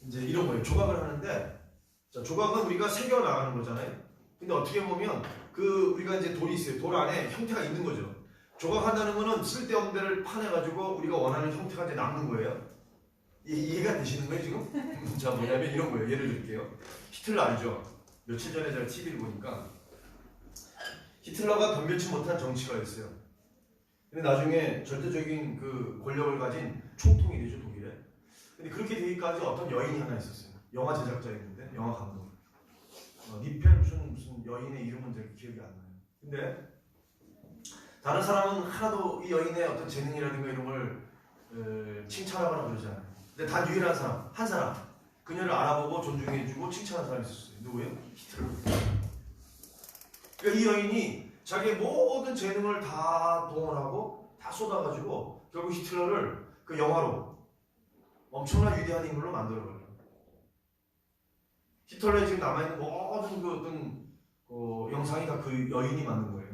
이제 이런 거예요. 조각을 하는데, 자, 조각은 우리가 새겨 나가는 거잖아요. 근데 어떻게 보면 우리가 이제 돌이 있어요. 돌 안에 형태가 있는 거죠. 조각한다는 거는 쓸데없는 데를 파내가지고 우리가 원하는 형태가 이제 남는 거예요. 이해가 되시는 거예요, 지금? 자, 뭐냐면 이런 거예요. 예를 들게요. 히틀러 알죠? 며칠 전에 제가 TV를 보니까 히틀러가 변변치 못한 정치가 있어요. 근데 나중에 절대적인 그 권력을 가진 총통이 되죠, 독일에. 근데 그렇게 되기까지 어떤 여인이 하나 있었어요. 영화 제작자였는데, 영화 감독. 니펠 무슨 여인의 이름은 잘 기억이 안 나요. 근데 다른 사람은 하나도 이 여인의 어떤 재능이라든가 이런 걸 칭찬하거나 그러지 않아요. 근데 단 유일한 사람, 한 사람, 그녀를 알아보고 존중해주고 칭찬한 사람이 있었어요. 누구예요? 히틀러. 그러니까 이 여인이 자기의 모든 재능을 다 동원하고 다 쏟아가지고 결국 히틀러를 그 영화로 엄청난 위대한 인물로 만들어버려요. 히틀러에 지금 남아있는 모든 그 어떤 영상이 다 그 여인이 만든 거예요.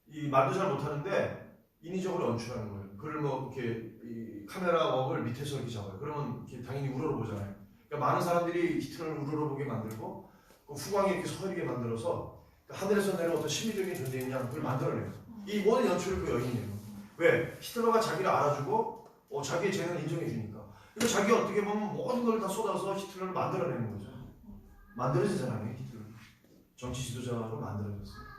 이 말도 잘 못하는데 인위적으로 연출하는 거예요. 그를 뭐 이렇게 이 카메라 웍을 밑에서 이렇게 잡아요. 그러면 이렇게 당연히 우러러보잖아요. 그러니까 많은 사람들이 히틀러를 우러러보게 만들고 그 후광이 이렇게 서리게 만들어서 하늘에서 내려온 어떤 심리적인 존재인 양 그걸 만들어내요. 이 모든 연출을 그 여인이에요. 왜? 히틀러가 자기를 알아주고 자기의 재능을 인정해주니까. 그러니까 자기가 어떻게 보면 모든 걸 다 쏟아서 히틀러를 만들어내는 거죠. 만들어지잖아요, 히틀러. 정치 지도자로 만들어졌어요.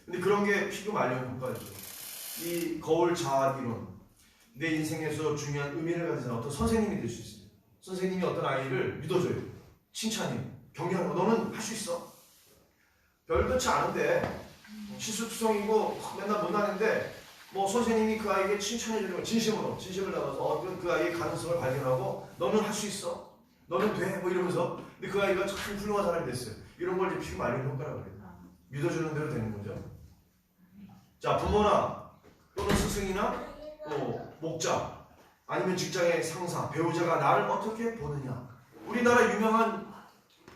근데 그런 게 피그말리온 효과였죠. 이 거울 자아 이론. 내 인생에서 중요한 의미를 가진 사람, 어떤 선생님이 될 수 있어요. 선생님이 어떤 아이를 믿어줘요. 칭찬해요. 격려하는 거. 너는 할 수 있어. 별렇지 않은데 실수투성이고 맨날 못나는데 뭐 선생님이 그 아이에게 칭찬해 주는 거 진심을 담아서 그 아이의 가능성을 발견하고 너는 할 수 있어, 너는 돼, 뭐 이러면서. 근데 그 아이가 참 훌륭한 사람이 됐어요. 이런 걸 이제 피부 말리는 효과라고 그래요. 믿어주는 대로 되는 거죠. 자, 부모나 또는 스승이나 또 목자 아니면 직장의 상사, 배우자가 나를 어떻게 보느냐. 우리나라 유명한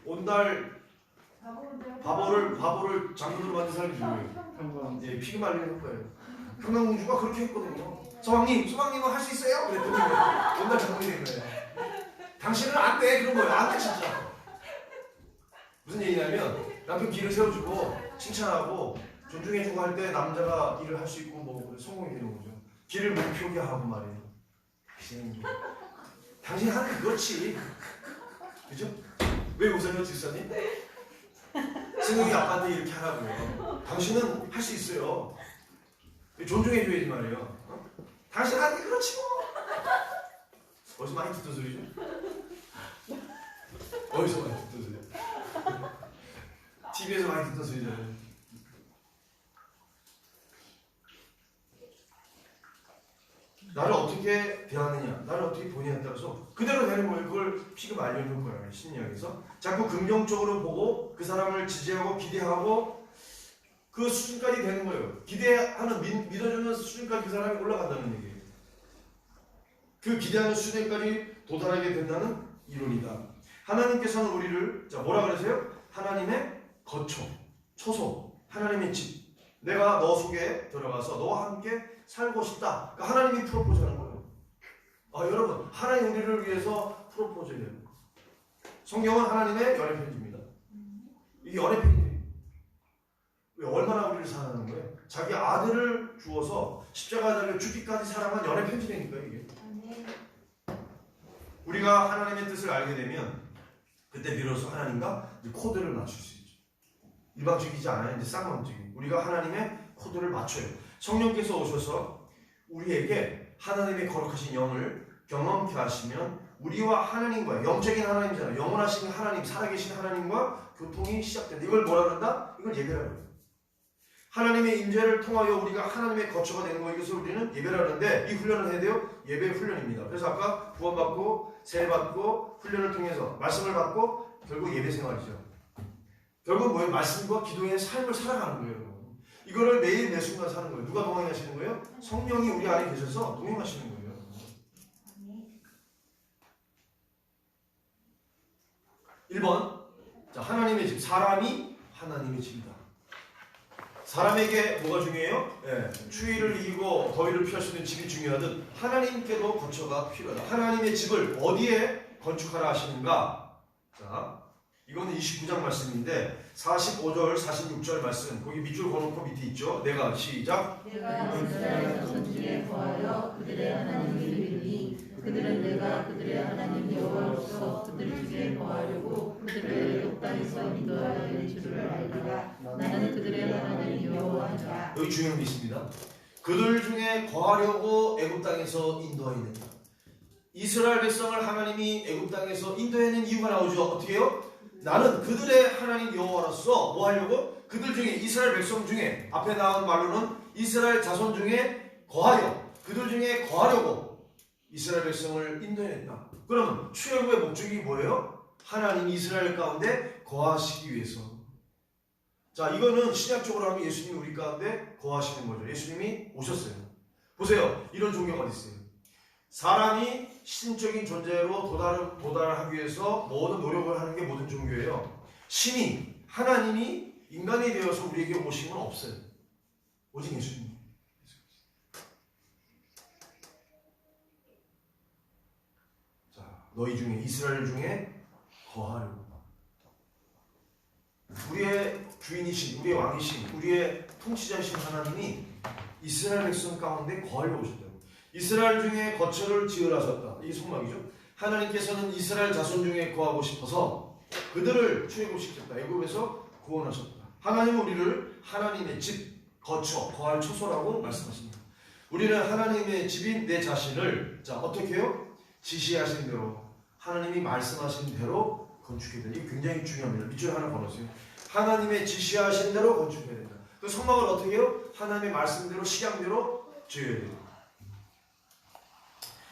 온달 바보를 장군으로 만든 사람이 누구예요? 평강. 예, 피가 말리는 거예요. 평강공주가 그렇게 했거든요. 서방님은 할 수 있어요? 그랬더니 온달 장군이 된 거예요. 당신은 안 돼, 그런 거예요. 안 돼, 진짜. 무슨 얘기냐면 남편 길을 세워주고 칭찬하고 존중해주고 할 때 남자가 일을 할 수 있고 뭐 성공이 되는 거죠. 길을 목표게 하고 말이에요. 당신이 하는 게 그렇지. 그죠? 왜 웃어요, 집사님? 승욱이 아빠한테 이렇게 하라고요. 당신은 할 수 있어요. 존중해줘야지 말이에요. 어? 당신 하는 게 그렇지 뭐. 어디서 많이 듣던 소리죠? 어디서 많이 듣던 소리야? TV에서 많이 듣던 소리잖아요. 나를 어떻게 대하느냐, 나를 어떻게 보느냐에 따라서 그대로 되는 거예요. 그걸 피금 알려놓은 거예요. 심리학에서. 자꾸 긍정적으로 보고 그 사람을 지지하고 기대하고 그 수준까지 되는 거예요. 기대하는, 믿어주는 수준까지 그 사람이 올라간다는 얘기예요. 그 기대하는 수준까지 도달하게 된다는 이론이다. 하나님께서는 우리를, 자, 뭐라 그러세요? 하나님의 거처, 초소, 하나님의 집. 내가 너 속에 들어가서 너와 함께 살고 싶다. 그러니까 하나님이 프로포즈하는 거예요. 여러분, 하나님 우리를 위해서 프로포즈해요. 성경은 하나님의 연애 편지입니다. 이게 연애 편지예요. 왜 얼마나 우리를 사랑하는 거예요? 자기 아들을 주어서 십자가를 죽기까지 사랑한 연애 편지라니까 이게. 우리가 하나님의 뜻을 알게 되면 그때 비로소 하나님과 코드를 맞출 수 있죠. 일방적이지 않아요. 이제 쌍방적인. 우리가 하나님의 코드를 맞춰요. 성령께서 오셔서 우리에게 하나님의 거룩하신 영을 경험케 하시면 우리와 하나님과, 영적인 하나님이잖아요. 영원하신 하나님, 살아계신 하나님과 교통이 시작된다. 이걸 뭐라 그런다? 이걸 예배라고 해요. 하나님의 임재를 통하여 우리가 하나님의 거처가 되는 거, 이것을 우리는 예배라 하는데, 이 훈련을 해야 돼요? 예배 훈련입니다. 그래서 아까 구원받고 세례받고 훈련을 통해서 말씀을 받고 결국 예배 생활이죠. 결국 뭐예요? 말씀과 기도의 삶을 살아가는 거예요. 이거를 매일 매 순간 사는 거예요. 누가 동행하시는 거예요? 성령이 우리 안에 계셔서 동행하시는 거예요. 1번, 자, 하나님의 집. 사람이 하나님의 집이다. 사람에게 뭐가 중요해요? 추위를 이기고 더위를 피할 수 있는 집이 중요하듯 하나님께도 거처가 필요하다. 하나님의 집을 어디에 건축하라 하시는가? 자, 이거는 29장 말씀인데 45절, 46절 말씀, 거기 밑줄 걸어놓고 밑에 있죠. 내가 시작. 내가 이스라엘 자손 중에 거하여 그들의 하나님을 이루니 그들은 내가 그들의 하나님 여호와로서 그들 중에 거하려고 그들을 애굽 땅에서 인도하여 낸 줄을 알리라. 나는 그들의 하나님 여호와니라. 여기 중요한 게 있습니다. 그들 중에 거하려고 애굽 땅에서 인도하였느니라. 이스라엘 백성을 하나님이 애굽 땅에서 인도해낸 이유가 나오죠. 어떻게 해요? 나는 그들의 하나님 여호와로서 뭐 하려고? 그들 중에, 이스라엘 백성 중에, 앞에 나온 말로는 이스라엘 자손 중에 거하여, 그들 중에 거하려고 이스라엘 백성을 인도해냈다. 그러면 출애굽의 목적이 뭐예요? 하나님 이스라엘 가운데 거하시기 위해서. 자, 이거는 신약적으로 하면 예수님이 우리 가운데 거하시는 거죠. 예수님이 오셨어요. 보세요. 이런 종교가 어디 있어요? 사람이 신적인 존재로 도달하기 위해서 모든 노력을 하는 게 모든 종교예요. 신이, 하나님이 인간이 되어서 우리에게 오신 건 없어요. 오직 예수님. 자, 너희 중에, 이스라엘 중에 거하려고. 우리의 주인이신, 우리의 왕이신, 우리의 통치자이신 하나님이 이스라엘 백성 가운데 거하려고 오셨다. 이스라엘 중에 거처를 지으라셨다. 이게 속막이죠. 하나님께서는 이스라엘 자손 중에 거하고 싶어서 그들을 출애굽시켰다. 애굽에서 구원하셨다. 하나님은 우리를 하나님의 집, 거처, 거할 초소라고 말씀하십니다. 우리는 하나님의 집인 내 자신을, 자, 어떻게 해요? 지시하신 대로, 하나님이 말씀하신 대로 건축해야 된다. 이게 굉장히 중요합니다. 밑줄 하나 걸었어요. 하나님의 지시하신 대로 건축해야 된다. 그 성막을 어떻게 해요? 하나님의 말씀대로 식양대로 지어야 돼요.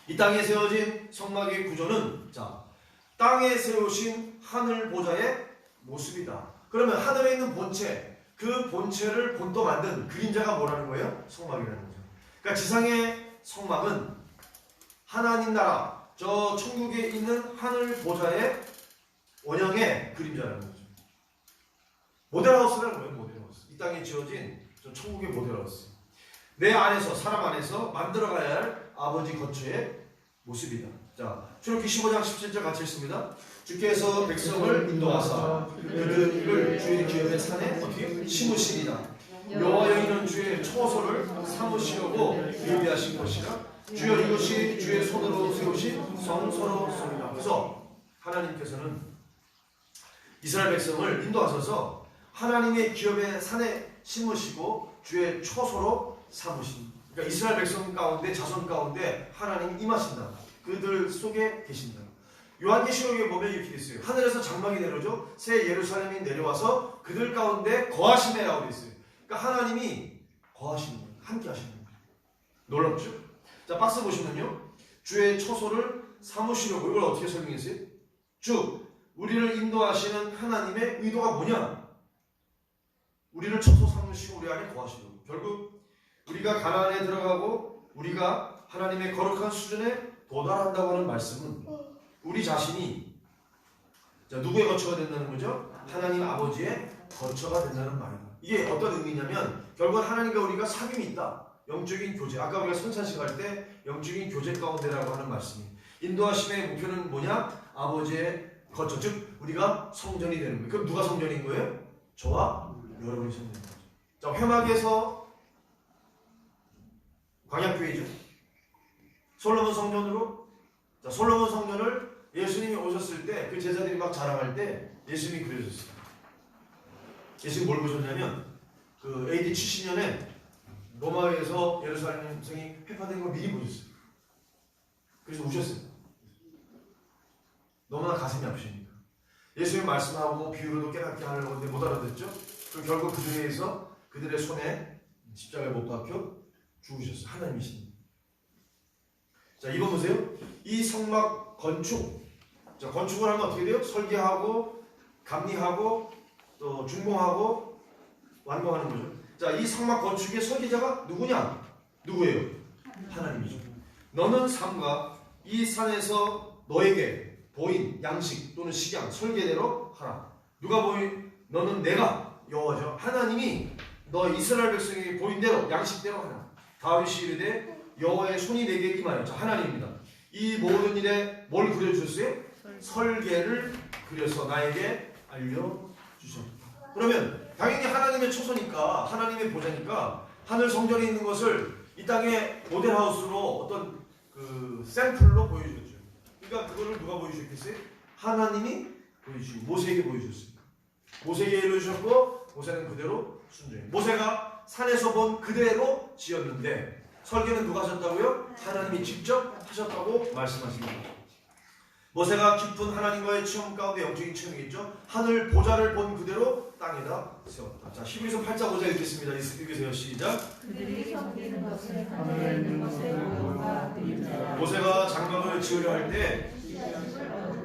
이 땅에 세워진 성막의 구조는 자, 땅에 세우신 하늘 보좌의 모습이다. 그러면 하늘에 있는 본체, 그 본체를 본떠 만든 그림자가 뭐라는 거예요? 성막이라는 거죠. 그러니까 지상의 성막은 하나님 나라, 저 천국에 있는 하늘 보좌의 원형의 그림자라는 거죠. 모델하우스라는 거예요. 모델하우스. 이 땅에 지어진 저 천국의 모델하우스. 내 안에서, 사람 안에서 만들어가야 할 아버지 거처의 모습이다. 자, 출애굽기 15장 17절 같이 읽습니다. 주께서 백성을 인도하사 그들을 주의 기업의 산에 어떻게 심으시리라. 여호와여 이는 주의 초소를 삼으시려고 예비하신 것이라. 주여 이것이 주의 손으로 세우신 성소로소이다. 그래서 하나님께서는 이스라엘 백성을 인도하셔서 하나님의 기업의 산에 심으시고 주의 초소로 삼으신. 그러니까 이스라엘 백성 가운데, 자손 가운데 하나님 임하신다. 그들 속에 계신다. 요한계시록에 보면 이렇게 있어요. 하늘에서 장막이 내려오죠. 새 예루살렘이 내려와서 그들 가운데 거하시네라고 되어 있어요. 그러니까 하나님이 거하시는 거예요. 함께 하시는 거예요. 놀랍죠? 자, 박스 보시면요. 주의 초소를 삼으시려고. 이걸 어떻게 설명했어요? 쭉 우리를 인도하시는 하나님의 의도가 뭐냐? 우리를 초소 삼으시고 우리 안에 거하시려고. 결국 우리가 가나안에 들어가고 우리가 하나님의 거룩한 수준에 도달한다고 하는 말씀은 우리 자신이 자, 누구의 거처가 된다는 거죠? 하나님 아버지의 거처가 된다는 말입니다. 이게 어떤 의미냐면 결국 하나님과 우리가 사귐이 있다. 영적인 교제. 아까 우리가 성찬식 할 때 영적인 교제 가운데라고 하는 말씀이. 인도하심의 목표는 뭐냐? 아버지의 거처. 즉 우리가 성전이 되는 거예요. 그럼 누가 성전인 거예요? 저와 여러분이 성전인 거죠. 자, 회막에서 광야교회죠. 솔로몬 성전으로. 자, 솔로몬 성전을 예수님이 오셨을 때 그 제자들이 막 자랑할 때 예수님이 그려졌어요. 예수님이 뭘 보셨냐면 그 AD 70년에 로마에서 예루살렘 성이 회파된 걸 미리 보셨어요. 그래서 우셨어요. 너무나 가슴이 아프십니다. 예수님 말씀하고 비유로도 깨닫게 하려고 했는데 못 알아듣죠. 그리고 결국 그 중에서 그들의 손에 십자가에 못 박혀 죽으셨어요. 하나님이십니다. 자, 이거 보세요. 이 성막 건축. 자, 건축을 하면 어떻게 돼요? 설계하고 감리하고 또 준공하고 완공하는 거죠. 자, 이 성막 건축의 설계자가 누구냐? 누구예요? 하나님이죠. 너는 삼가 이 산에서 너에게 보인 양식 또는 식양 설계대로 하라. 누가 보인? 너는 내가 여호와죠. 하나님이 너 이스라엘 백성에게 보인 대로 양식대로 하라. 다윗이 이르되 여호와의 손이 내게 임하였죠. 하나님입니다. 이 모든 일에 뭘 그려주셨어요? 설계를 그려서 나에게 알려주셨다. 그러면 당연히 하나님의 초소니까 하나님의 보좌니까 하늘 성전에 있는 것을 이 땅의 모델하우스로 어떤 그 샘플로 보여주셨죠. 그러니까 그거를 누가 보여주셨겠어요? 하나님이 보여주시고 모세에게 보여주셨어요. 모세에게 이루어주셨고 모세는 그대로 순종해요. 모세가 산에서 본 그대로 지었는데 설계는 누가 하셨다고요? 하나님이 직접 하셨다고 말씀하십니다. 모세가 깊은 하나님과의 체험 가운데 영적인 체험이겠죠. 하늘 보좌를 본 그대로 땅에다 세웠다. 자, 히브리서 8장 5절 읽겠습니다. 읽으세요. 시작. 그들이 섬기는 것은 하늘에 있는 것의 모형과 그림자라. 모세가 장막을 지으려 할 때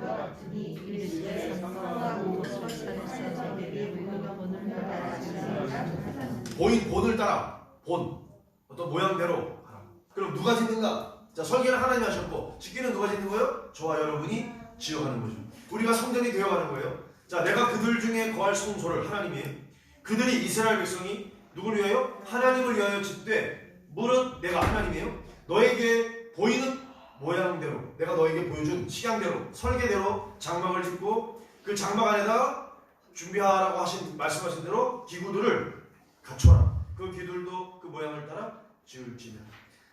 같으니 이르시되 성막하고 설산에서 저들이 모형 본을 따라 지으라. 보인 본을 따라 본 어떤 모양대로 하라. 그럼 누가 짓는가? 자, 설계는 하나님이 하셨고 짓기는 누가 짓는 거예요? 저와 여러분이 지어가는 거죠. 우리가 성전이 되어가는 거예요. 자, 내가 그들 중에 거할 성소를 하나님이에요. 그들이 이스라엘 백성이 누구를 위하여? 하나님을 위하여 짓되 무릇 내가 하나님이에요. 너에게 보이는 모양대로 내가 너에게 보여준 식양대로 설계대로 장막을 짓고 그 장막 안에다가 준비하라고 말씀하신 대로 기구들을 갖춰라. 그 기구들도 그 모양을 따라 지을지면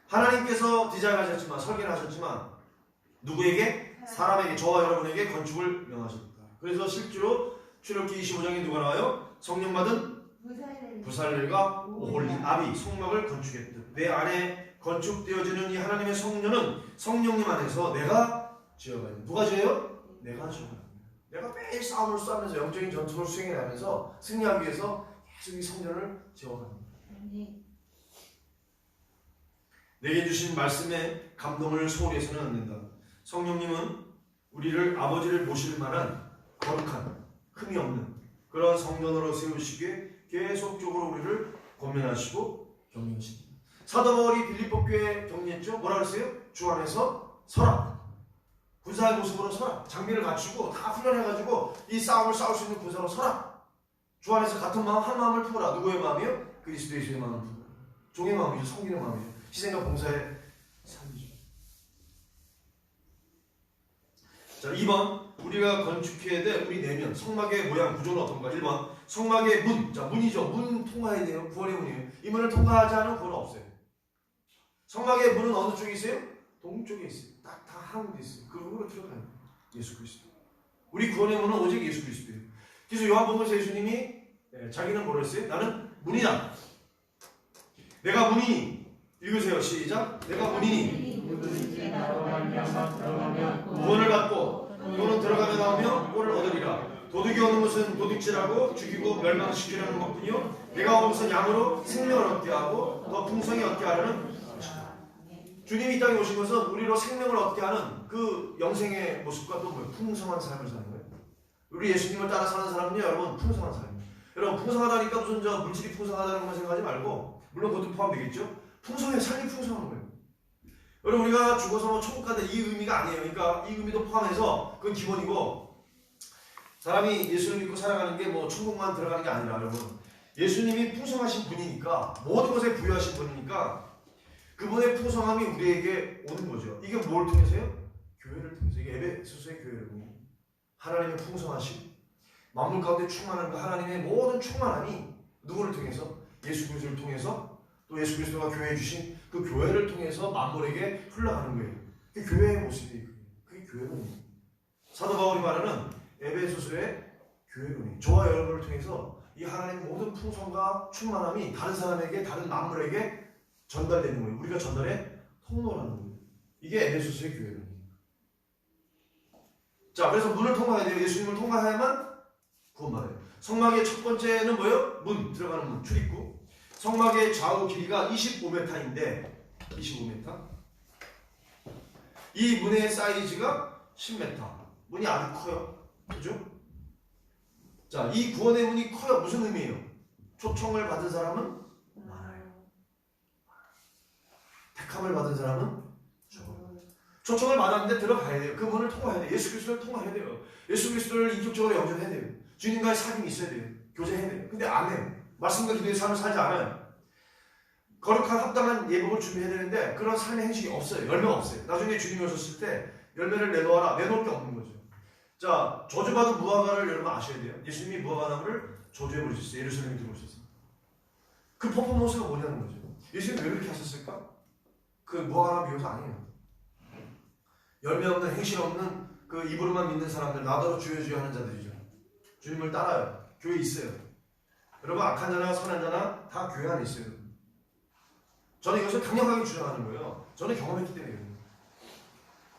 하나님께서 디자인하셨지만 설계를 하셨지만 누구에게? 사람에게, 저와 여러분에게 건축을 명하셨다. 그래서 실제로 출애굽기 25장에 누가 나와요? 성령 받은 부살렐과 오홀리압이 성막을 건축했듯 내 안에 건축되어지는 이 하나님의 성전은 성령님 안에서 내가 지어가야 돼. 누가 지어요? 내가 지어가야 돼. 내가 매일 싸움을 싸우면서 영적인 전투를 수행해 가면서 승리하기 위해서 계속 이 성전을 재워갑니다. 내게 주신 말씀에 감동을 소홀히 해서는 안 된다. 성령님은 우리를 아버지를 모실 만한 거룩한 흠이 없는 그런 성전으로 세우시기에 계속적으로 우리를 권면하시고 격려하십니다. 사도 바울이 빌립보 교회에 격려했죠. 뭐라 그랬어요? 주 안에서 서라. 군사의 모습으로 서라. 장비를 갖추고 다 훈련해가지고 이 싸움을 싸울 수 있는 군사로 서라. 주 안에서 같은 마음 한 마음을 품어라. 누구의 마음이요? 그리스도 예수의 마음을 품어라. 종의 마음이죠. 성령의 마음이죠. 희생과 봉사의 삶이죠. 자, 2번 우리가 건축해야 될 우리 내면 성막의 모양 구조는 어떤가? 1번 성막의 문. 자, 문이죠. 문 통과해야 돼요. 구원의 문이에요. 이 문을 통과하지 않은 구원은 없어요. 성막의 문은 어느 쪽에 있어요? 동쪽에 있어요. 딱 다 한 군데 있어요. 그쪽으로 들어가요. 예수 그리스도. 우리 구원의 문은 오직 예수 그리스도예요. 그래서 요한복음에서 예수님이 자기는 뭐라 했어요? 나는 문이다. 내가 문이니. 읽으세요. 시작. 내가 문이니. 구원을 받고 또는 들어가며 나오며 꼴을 얻으리라. 도둑이 오는 것은 도둑질하고 죽이고 멸망시키려는 것뿐이요 내가 온 것은 양으로 생명을 얻게 하고 더 풍성히 얻게 하려는 것이다. 주님이 이 땅에 오신 것은 우리로 생명을 얻게 하는 그 영생의 모습과 또 뭐예요? 풍성한 삶을 사는 거예요. 우리 예수님을 따라 사는 사람은요 여러분 풍성한 삶이에요. 여러분 풍성하다니까 무슨 저 물질이 풍성하다는 것만 생각하지 말고 물론 그것도 포함되겠죠. 풍성해 삶이 풍성한 거예요. 여러분 우리가 죽어서 뭐 천국 가다 이 의미가 아니에요. 그러니까 이 의미도 포함해서 그건 기본이고 사람이 예수를 믿고 살아가는 게 뭐 천국만 들어가는 게 아니라 여러분 예수님이 풍성하신 분이니까 모든 것에 부유하신 분이니까 그분의 풍성함이 우리에게 오는 거죠. 이게 뭘 통해서요? 교회를 통해서. 이게 에베소서의 교회거든요. 하나님의 풍성하심 만물 가운데 충만한 그 하나님의 모든 충만함이 누구를 통해서? 예수 그리스도를 통해서 또 예수 그리스도가 교회에 주신 그 교회를 통해서 만물에게 흘러가는 거예요. 그게 교회의 모습이에요. 그게 교회론이에요. 사도 바울이 말하는 에베소서의 교회론이 저와 여러분을 통해서 이 하나님의 모든 풍성과 충만함이 다른 사람에게 다른 만물에게 전달되는 거예요. 우리가 전달의 통로라는 거예요. 이게 에베소서의 교회론이에요. 자, 그래서 문을 통과해야 돼요. 예수님을 통과해야만 구원받아요. 성막의 첫 번째는 뭐예요? 문, 들어가는 문, 출입구. 성막의 좌우 길이가 25m인데 25m. 이 문의 사이즈가 10m. 문이 아주 커요. 그죠? 자, 이 구원의 문이 커요. 무슨 의미예요? 초청을 받은 사람은 많아요. 택함을 받은 사람은 적어요. 초청을 받았는데 들어가야 돼요. 그 문을 통과해야 돼요. 예수 그리스도를 통과해야 돼요. 예수 그리스도를 인격적으로 영접해야 돼요. 주님과의 사귐이 있어야 돼요. 교제해야 돼요. 근데 안 해요. 말씀과 기도의 삶을 살지 않아요. 거룩한 합당한 예복을 준비해야 되는데 그런 삶의 행식이 없어요. 열매가 없어요. 나중에 주님이 오셨을 때 열매를 내놓아라. 내놓을 게 없는 거죠. 자, 저주받은 무화과를 여러분 아셔야 돼요. 예수님이 무화과나무를 저주해 버리셨어요. 예루살렘에 들어오셨어요. 그 퍼포먼스가 뭐냐는 거죠. 예수님이 왜 그렇게 하셨을까? 그 무화과나무 비유가 아니에요. 열매 없는 행실 없는 그 입으로만 믿는 사람들 나더러 주여 주여 하는 자들이죠. 주님을 따라요. 교회에 있어요. 여러분 악한 자나 선한 자나 다 교회 안에 있어요. 저는 이것을 강력하게 주장하는 거예요. 저는 경험했기 때문에요.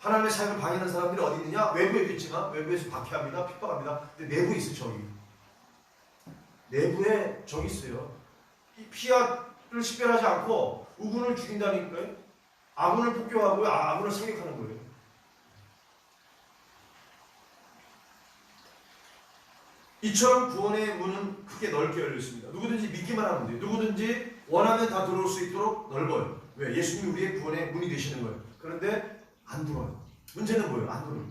하나님의 사역을 방해하는 사람들이 어디 있느냐? 외부에도 있지만 외부에서 박해합니다. 핍박합니다. 근데 내부에 있어요. 적이. 내부에 적이 있어요. 이 피아를 식별하지 않고 우군을 죽인다니까요. 아군을 폭격하고 아군을 사격하는 거예요. 이처럼 구원의 문은 크게 넓게 열려 있습니다. 누구든지 믿기만 하면 돼요. 누구든지 원하면 다 들어올 수 있도록 넓어요. 왜? 예수님이 우리의 구원의 문이 되시는 거예요. 그런데 안 들어와요. 문제는 뭐예요? 안 들어요.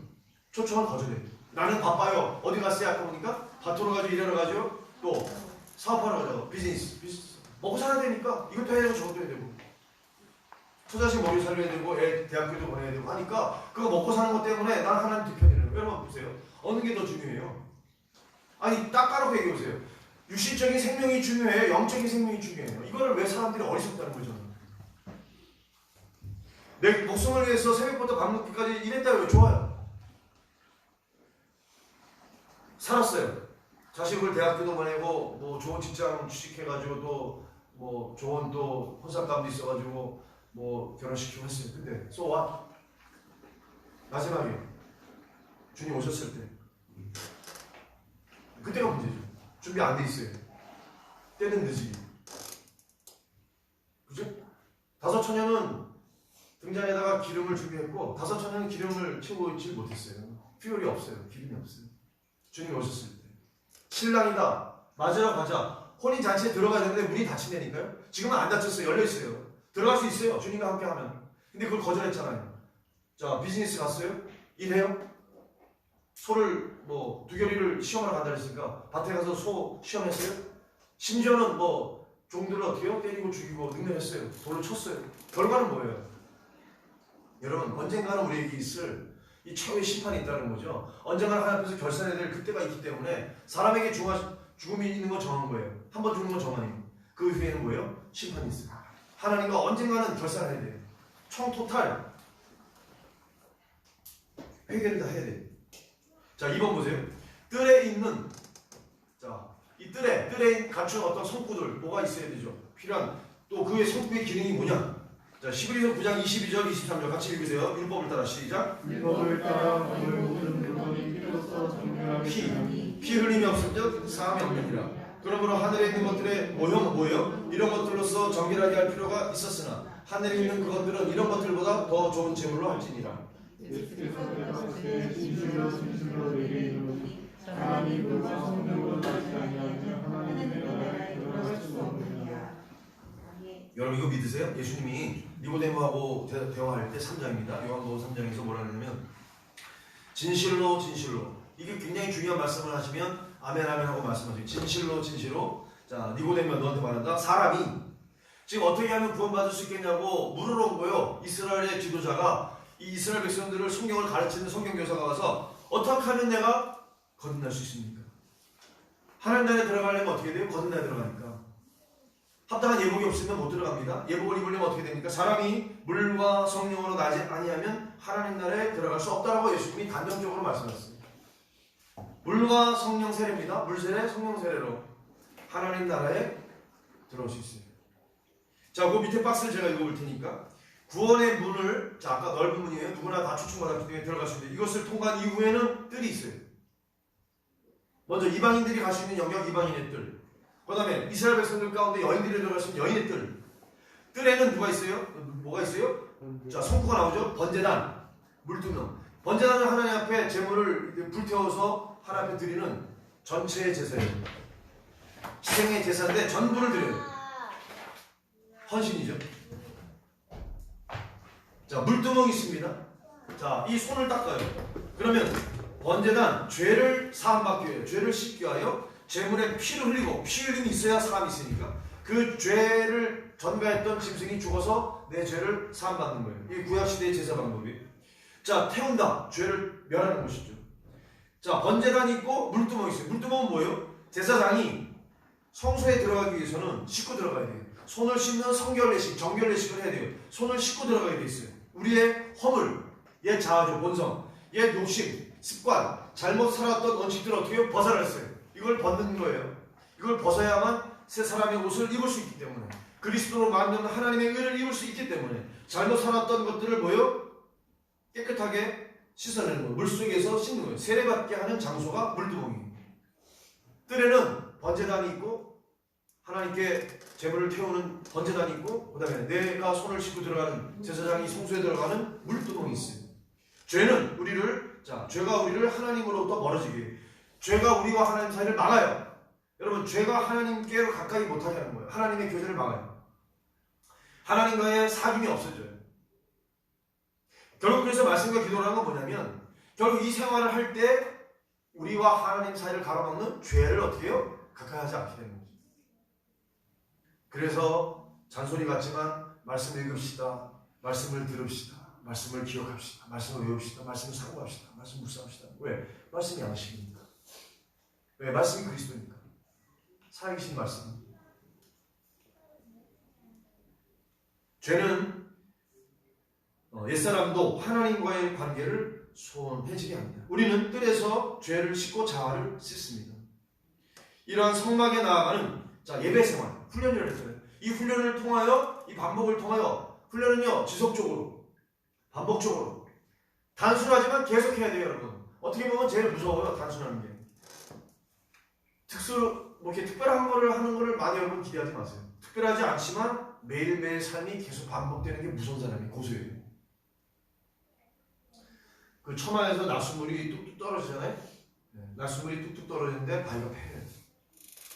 초청을 거절해요. 나는 바빠요. 어디 갔어요? 아까 보니까 밭으로 가지고 일하러 가죠. 또 사업하러 가죠. 비즈니스. 먹고 살아야 되니까 이것도 해야 되고 저것도 해야 되고 처자식 머리 살려야 되고 애 대학교도 보내야 되고 하니까 그거 먹고 사는 것 때문에 난 하나님 뒤편이라는 거예요. 여러분 보세요. 어느 게 더 중요해요? 아니 딱 까놓고 얘기해보세요. 육신적인 생명이 중요해요? 영적인 생명이 중요해요? 이거를 왜 사람들이 어리석다는 거죠? 내 목숨을 위해서 새벽부터 밤늦게까지 일했다고요. 좋아요. 살았어요. 자식을 대학교도 보내고 뭐 좋은 직장 취직해가지고 또 뭐 좋은 또 혼상감도 있어가지고 뭐 결혼시키고 했어요. 근데 so what? 마지막에 주님 오셨을 때 그때가 문제죠. 준비 안 돼 있어요. 때는 늦으리. 그죠? 다섯 처녀는 등잔에다가 기름을 준비했고 다섯 처녀는 기름을 채우고 있지 못했어요. 퓨얼이 없어요. 기름이 없어요. 주님이 오셨을 때. 신랑이다. 맞으러 가자. 혼인잔치에 들어가야 되는데 문이 닫힌다니까요. 지금은 안 닫혔어요. 열려있어요. 들어갈 수 있어요. 주님과 함께 하면. 근데 그걸 거절했잖아요. 자, 비즈니스 갔어요? 일해요? 소를 뭐 두겨리를 시험하러 간다 했으니까 밭에 가서 소 시험했어요? 심지어는 뭐 종들을 어떻게 해요? 때리고 죽이고 능멸했어요. 돌로 쳤어요. 결과는 뭐예요? 여러분 언젠가는 우리에게 있을 이 최후의 심판이 있다는 거죠. 언젠가는 하나님 앞에서 결산해야 될 그때가 있기 때문에 사람에게 죽음이 있는 건 정한 거예요. 한 번 죽는 건 정한이에요. 그 후에는 뭐예요? 심판이 있어요. 하나님과 언젠가는 결산해야 돼요. 총 토탈 회개를 다 해야 돼요. 자, 2번 보세요. 뜰에 있는 이 뜰에 갖춘 어떤 성구들 뭐가 있어야 되죠? 필요한 또 그의 성구의 기능이 뭐냐? 자, 히브리서 9장 22절 23절 같이 읽으세요. 율법을 따라 시작. 율법을 따라 몸을 모든 물건이 피로써 정결하게 피 흘림이 없을 적 사함이 없느니라. 그러므로 하늘에 있는 것들의 모형 뭐예요? 이런 것들로서 정결하게 할 필요가 있었으나 하늘에 있는 그것들은 이런 것들보다 더 좋은 제물로 할지니라. 예수께서 들어갔을 때 진실로 내게 이르노니 하나님과 성령으로 다시 아니하면 하나님의 나라에 들어갈 수 없느니라. 여러분 이거 믿으세요? 예수님이 니고데모하고 대화할 때 3장입니다. 요한복음 3장에서 뭐라 하냐면 진실로 이게 굉장히 중요한 말씀을 하시면 아멘 아멘 하고 말씀하세요. 진실로 자 니고데모가 너한테 말한다. 사람이 지금 어떻게 하면 구원받을 수 있겠냐고 물으러 온 거예요. 이스라엘의 지도자가 이 이스라엘 백성들을 성경을 가르치는 성경교사가 와서 어떻게 하면 내가 거듭날 수 있습니까? 하나님 나라에 들어가려면 어떻게 돼요? 거듭나야 들어가니까. 합당한 예복이 없으면 못 들어갑니다. 예복을 입으려면 어떻게 됩니까? 사람이 물과 성령으로 나지 아니하면 하나님 나라에 들어갈 수 없다라고 예수님이 단정적으로 말씀하셨어요. 물과 성령 세례입니다. 물 세례, 성령 세례로 하나님 나라에 들어올 수 있어요. 자, 그 밑에 박스를 제가 읽어볼 테니까 구원의 문을, 자 아까 넓은 문이에요. 누구나 다 초청받았기 때문에 들어갈 수 있는데 이것을 통과한 이후에는 뜰이 있어요. 먼저 이방인들이 갈 수 있는 영역, 이방인의 뜰. 그 다음에 이스라엘 백성들 가운데 여인들이 들어갈 수 있는 여인의 뜰. 뜰에는 누가 있어요? 뭐가 있어요? 자, 성구가 나오죠. 번제단, 물두명. 번제단은 하나님 앞에 제물을 불태워서 하나님 앞에 드리는 전체의 제사예요. 희생의 제사인데 전부를 드려요. 헌신이죠. 자, 물두멍이 있습니다. 자, 이 손을 닦아요. 그러면 번제단 죄를 사함받기 위해 죄를 씻기 위하여 제물에 피를 흘리고 피 흘림이 있어야 사함이 있으니까 그 죄를 전가했던 짐승이 죽어서 내 죄를 사함받는 거예요. 이게 구약시대의 제사 방법이에요. 자, 태운다. 죄를 멸하는 것이죠. 자, 번제단이 있고 물두멍이 있어요. 물두멍은 뭐예요? 제사장이 성소에 들어가기 위해서는 씻고 들어가야 돼요. 손을 씻는 성결례식, 정결례식을 해야 돼요. 손을 씻고 들어가게 돼 있어요. 우리의 허물, 옛 자아죠, 본성, 옛 욕심, 습관, 잘못 살았던 원칙들을 어떻게 벗어났어요. 이걸 벗는 거예요. 이걸 벗어야만 새 사람의 옷을 입을 수 있기 때문에, 그리스도로 만든 하나님의 의를 입을 수 있기 때문에 잘못 살았던 것들을 뭐예요? 깨끗하게 씻어내는 거예요. 물속에서 씻는 거예요. 세례받게 하는 장소가 물두멍이에요. 뜰에는 번제단이 있고 하나님께 제물을 태우는 번제단이 있고, 그 다음에 내가 손을 씻고 들어가는 제사장이 성소에 들어가는 물두멍이 있어요. 죄는 죄가 우리를 하나님으로부터 멀어지게 해요. 죄가 우리와 하나님 사이를 막아요. 여러분, 죄가 하나님께로 가까이 못하게 하는 거예요. 하나님의 교제를 막아요. 하나님과의 사귐이 없어져요. 결국 그래서 말씀과 기도를 하는 건 뭐냐면, 결국 이 생활을 할 때 우리와 하나님 사이를 가로막는 죄를 어떻게 해요? 가까이 하지 않게 되는 거죠. 그래서 잔소리 같지만 말씀 읽읍시다. 말씀을 들읍시다. 말씀을 기억합시다. 말씀을 외웁시다. 말씀을 사고합시다. 말씀 묵상합시다. 왜? 말씀이 양식입니다. 왜? 말씀이 그리스도니까. 살아계신 말씀. 죄는 옛사람도 하나님과의 관계를 소원해지게 합니다. 우리는 뜰에서 죄를 씻고 자아를 씻습니다. 이러한 성막에 나아가는 예배 생활, 훈련이라고 했잖아요. 이 훈련을 통하여, 이 반복을 통하여, 훈련은요 지속적으로, 반복적으로, 단순하지만 계속해야 돼요. 여러분, 어떻게 보면 제일 무서워요, 단순하는 게. 뭐 이렇게 특별한 거를 하는 거를 많이 여러분 기대하지 마세요. 특별하지 않지만 매일매일 삶이 계속 반복되는 게 무서운 사람이 고소해요. 그 처마에서 나수물이 뚝뚝 떨어지잖아요. 나수물이 뚝뚝 떨어지는데 바위가 패요.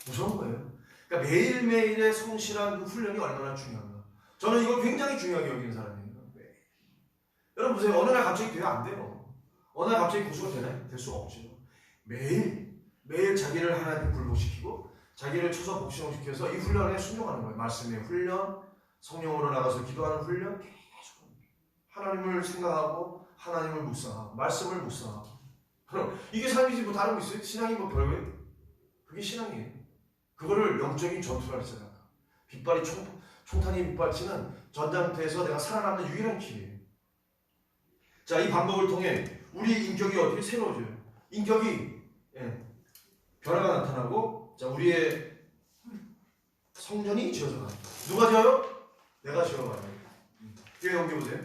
무서운 거예요. 그러니까 매일매일의 성실한 그 훈련이 얼마나 중요한가. 저는 이걸 굉장히 중요하게 여기는 사람이에요. 여러분 보세요. 어느 날 갑자기 돼요? 안 돼요. 어느 날 갑자기 고수가 되나요? 될 수가 없죠. 매일 자기를 하나님께 굴복시키고 자기를 쳐서 복싱시켜서 이 훈련에 순종하는 거예요. 말씀의 훈련, 성령으로 나가서 기도하는 훈련, 계속 하나님을 생각하고 하나님을 묵상하고 말씀을 묵상하고. 그럼 이게 삶이지 뭐 다른 거 있어요? 신앙이 뭐 별거예요? 그게 신앙이에요. 그거를 영적인 전투라 생각해요. 빗발이 총탄이 빗발치는 전장터에서 내가 살아남는 유일한 길이에요. 자, 이 반복을 통해 우리 인격이 어떻게 새로워져요? 인격이 변화가 나타나고, 자, 우리의 성전이 지어져 가요. 누가 지어요? 내가 지어가요. 뒤에 넘겨보세요.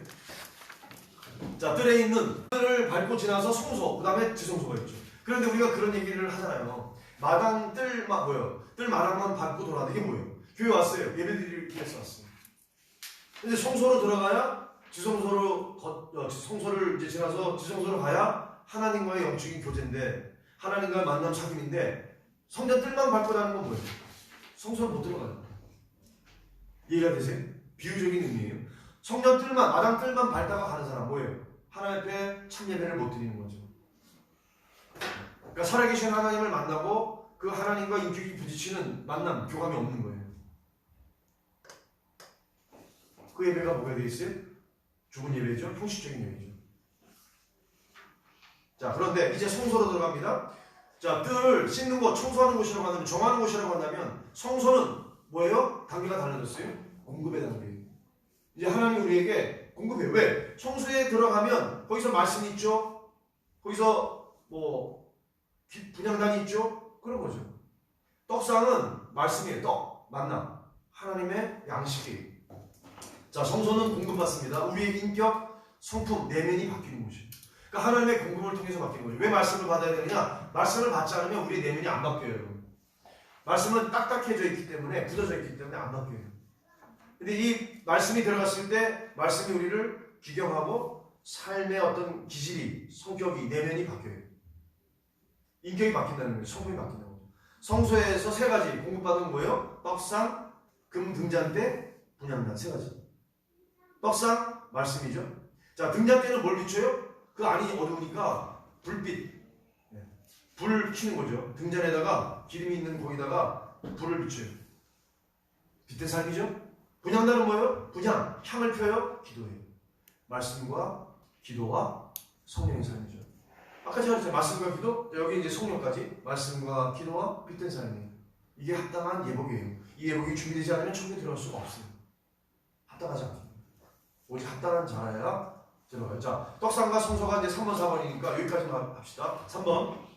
자, 뜰에 있는 뜰을 밟고 지나서 성소, 그 다음에 지성소가 있죠. 그런데 우리가 그런 얘기를 하잖아요. 마당 뜰 뭐예요? 뜰 마당만 밟고 돌아다. 이게 뭐예요? 교회 왔어요. 예배드리기 위해서 왔어요. 근데 성소로 들어가야 성소를 이제 지나서 지성소로 가야 하나님과의 영적인 교제인데, 하나님과의 만남 사귐인데, 성전 뜰만 밟고 다니는 건 뭐예요? 성소는 못 들어가요. 이해가 되세요? 비유적인 의미예요. 성전 뜰만, 마당 뜰만 밟다가 가는 사람 뭐예요? 하나님 앞에 참 예배를 못 드리는 거죠. 그러니까 살아계신 하나님을 만나고 그 하나님과 인격이 부딪히는 만남, 교감이 없는 거예요. 그 예배가 뭐가 되어 있어요? 죽은 예배죠. 형식적인 예배죠. 자, 그런데 이제 성소로 들어갑니다. 자, 뜰 씻는 곳, 청소하는 곳이라고 한다면, 정하는 곳이라고 한다면, 성소는 뭐예요? 단계가 달라졌어요. 공급의 단계. 이제 하나님이 우리에게 공급해요. 왜? 성소에 들어가면 거기서 말씀이 있죠. 거기서 뭐 분향단이 있죠. 그런 거죠. 떡상은 말씀이에요. 떡, 만남, 하나님의 양식이에요. 자, 성소는 공급받습니다. 우리의 인격, 성품, 내면이 바뀌는 곳이에요. 그러니까 하나님의 공급을 통해서 바뀌는 거죠. 왜 말씀을 받아야 되느냐? 말씀을 받지 않으면 우리의 내면이 안 바뀌어요. 말씀은 딱딱해져 있기 때문에, 굳어져 있기 때문에 안 바뀌어요. 근데 이 말씀이 들어갔을 때 말씀이 우리를 규경하고 삶의 어떤 기질이, 성격이, 내면이 바뀌어요. 인격이 바뀐다는 거예요. 성품이 바뀐다는 거죠. 성소에서 세 가지 공급받은 뭐예요? 떡상, 금 등잔대, 분향단. 세 가지. 떡상, 말씀이죠. 자, 등잔대는 뭘 비춰요? 그 안이 어두우니까 불빛, 불 켜는 거죠. 등잔에다가 기름이 있는 거기다가 불을 비춰요. 빛의 삶이죠. 분향단은 뭐예요? 분향, 향을 펴요. 기도예요. 말씀과 기도와 성령의 삶이죠. 아까 제가 그랬잖아요. 말씀과 기도, 여기 이제 성령까지 말씀과 기도와 빛된 삶이에요. 이게 합당한 예복이에요. 이 예복이 준비되지 않으면 천국에 들어갈 수가 없어요. 합당하지 않습니다. 오직 합당한 자라야 들어가요. 자, 떡상과 성소가 이제 3번, 4번이니까 여기까지만 합시다. 3번.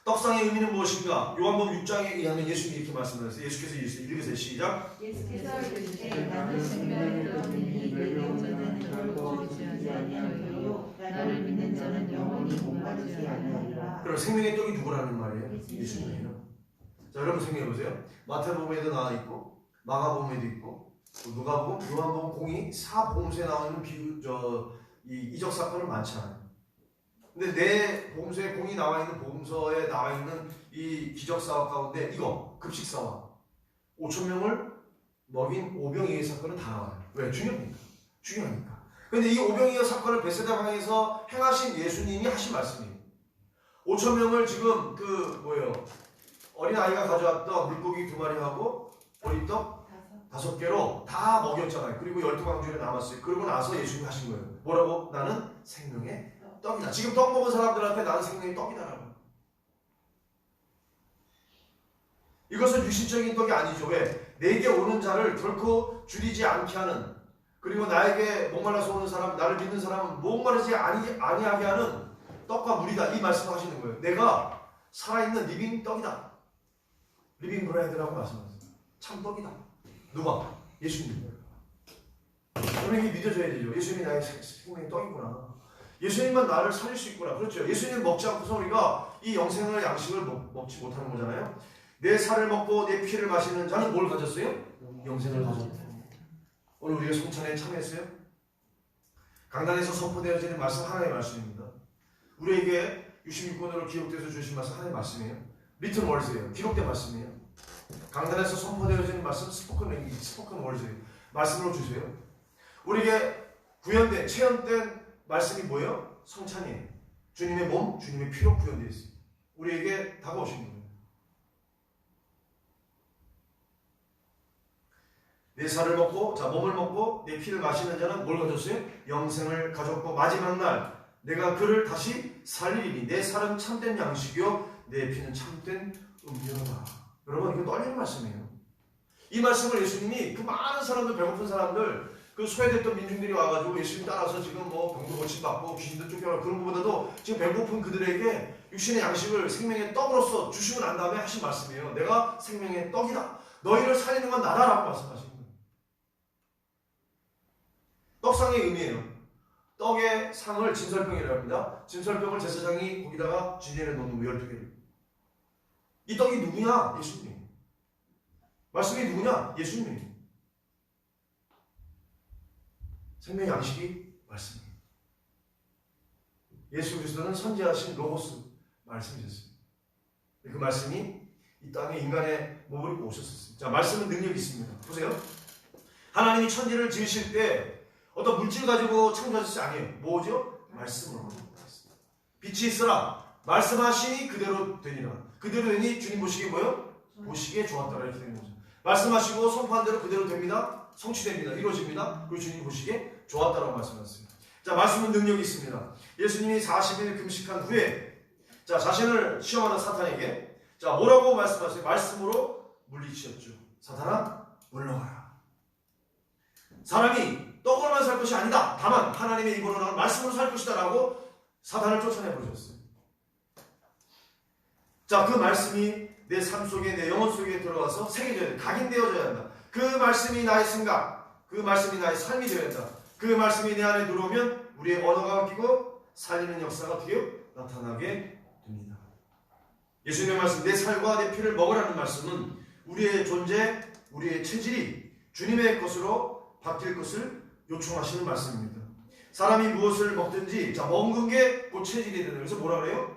떡상의 의미는 무엇인가? 요한복음 6장에 의하면 예수님이 이렇게 말씀하셨어요. 예수께서 읽으세요. 시작. 예수께서 이르시되 나는 생명을 얻으니 내게 오는 자는 결코 죽지 아니하리요 나를 믿는 자는 영원히 목마르지 아니하리라. 그럼 생명의 떡이 누구라는 말이에요? 예수님이에요. 자, 여러분 생각해보세요. 마태복음에도 나와 있고 마가복음에도 있고 누가복음, 요한복음 공이 4복음서에 나와 있는 이적 사건은 많지 않아요. 근데 내 복음서에 공이 나와 있는 복음서에 나와 있는 이 기적 사업 가운데 이거 급식 사와 5,000명을 먹인 오병이의 사건은 다 나와요. 왜? 중요하니까. 중요하니까. 근데 이 오병이의 사건을 베세다 강에서 행하신 예수님이 하신 말씀이에요. 5,000명을 지금 어린 아이가 가져왔던 물고기 2마리하고 보리떡 5개로 다 먹였잖아요. 그리고 12광주에 남았어요. 그러고 나서 예수님이 하신 거예요. 뭐라고? 나는 생명의 떡이다. 지금 떡 먹은 사람들한테 나는 생명의 떡이다라고. 이것은 유신적인 떡이 아니죠. 왜? 내게 오는 자를 결코 줄이지 않게 하는, 그리고 나에게 목말라서 오는 사람, 나를 믿는 사람은 목마르지 아니하게 하는 떡과 물이다. 이 말씀을 하시는 거예요. 내가 살아있는 리빙 떡이다. 리빙 브레드라고 말씀하셨어요. 참 떡이다. 누가? 예수님. 저는 이게 믿어져야 되죠. 예수님이 나의 생명의 떡이구나. 예수님만 나를 살릴 수 있구나. 그렇죠. 예수님 먹지 않고서 우리가 이 영생의 양식을 먹지 못하는 거잖아요. 내 살을 먹고 내 피를 마시는 자는 뭘 가졌어요? 영생을 가졌다. 오늘 우리가 성찬에 참여했어요? 강단에서 선포되어지는 말씀 하나의 말씀입니다. 우리에게 66권으로 기록돼서 주신 말씀 하나의 말씀이에요. 리튼 월드예요. 기록된 말씀이에요. 강단에서 선포되어지는 말씀 스포큰 월드예요. 말씀으로 주세요. 우리에게 구현된, 체험된 말씀이 뭐예요? 성찬이에요. 주님의 몸, 주님의 피로 구현되어 있어요. 우리에게 다가오신 거예요. 내 살을 먹고, 몸을 먹고 내 피를 마시는 자는 뭘 가졌어요? 영생을 가졌고 마지막 날 내가 그를 다시 살리리니 내 살은 참된 양식이요 내 피는 참된 음료다. 여러분, 이거 떨리는 말씀이에요. 이 말씀을 예수님이 그 많은 사람들, 배고픈 사람들, 그 소외됐던 민중들이 와가지고 예수님 따라서 지금 병도 고침받고 귀신도 쫓겨나고 그런 것보다도 지금 배고픈 그들에게 육신의 양식을 생명의 떡으로서 주시고 난 다음에 하신 말씀이에요. 내가 생명의 떡이다. 너희를 살리는 건 나다라고 말씀하신 거예요. 떡상의 의미예요. 떡의 상을 진설병이라고 합니다. 진설병을 제사장이 거기다가 진열해 놓는 거 12개를. 이 떡이 누구냐? 예수님. 말씀이 누구냐? 예수님. 생명의 양식이 말씀이에요. 예수 그리스도는 선지하신 로고스 말씀이셨어요. 그 말씀이 이 땅에 인간의 몸을 입고 오셨었어요. 자, 말씀은 능력이 있습니다. 보세요. 하나님이 천지를 지으실 때 어떤 물질 가지고 창조하셨지 아니에요. 뭐죠? 말씀으로. 빛이 있으라. 말씀하시니 그대로 되니라. 그대로 되니 주님 보시기에 뭐요? 보시기에 좋았다라 이렇게 되는 거죠. 말씀하시고 선포한 대로 그대로 됩니다. 성취됩니다. 이루어집니다. 그리고 주님 보시기에 좋았다라고 말씀하셨어요. 자, 말씀은 능력이 있습니다. 예수님이 40일 금식한 후에 자신을 시험하는 사탄에게 뭐라고 말씀하세요? 말씀으로 물리치셨죠. 사탄아 물러가라. 사람이 떡으로만 살 것이 아니다. 다만 하나님의 입으로 나온 말씀으로 살 것이다 라고 사탄을 쫓아내 보셨어요. 자, 그 말씀이 내 삶 속에, 내 영혼 속에 들어와서 새겨져야 된다. 각인되어져야 한다. 그 말씀이 나의 생각, 그 말씀이 나의 삶이 되어야 한다. 그 말씀이 내 안에 들어오면 우리의 언어가 바뀌고 살리는 역사가 어떻게 나타나게 됩니다. 예수님의 말씀, 내 살과 내 피를 먹으라는 말씀은 우리의 존재, 우리의 체질이 주님의 것으로 바뀔 것을 요청하시는 말씀입니다. 사람이 무엇을 먹든지 먹은 게 그 체질이 되는. 그래서 뭐라 그래요?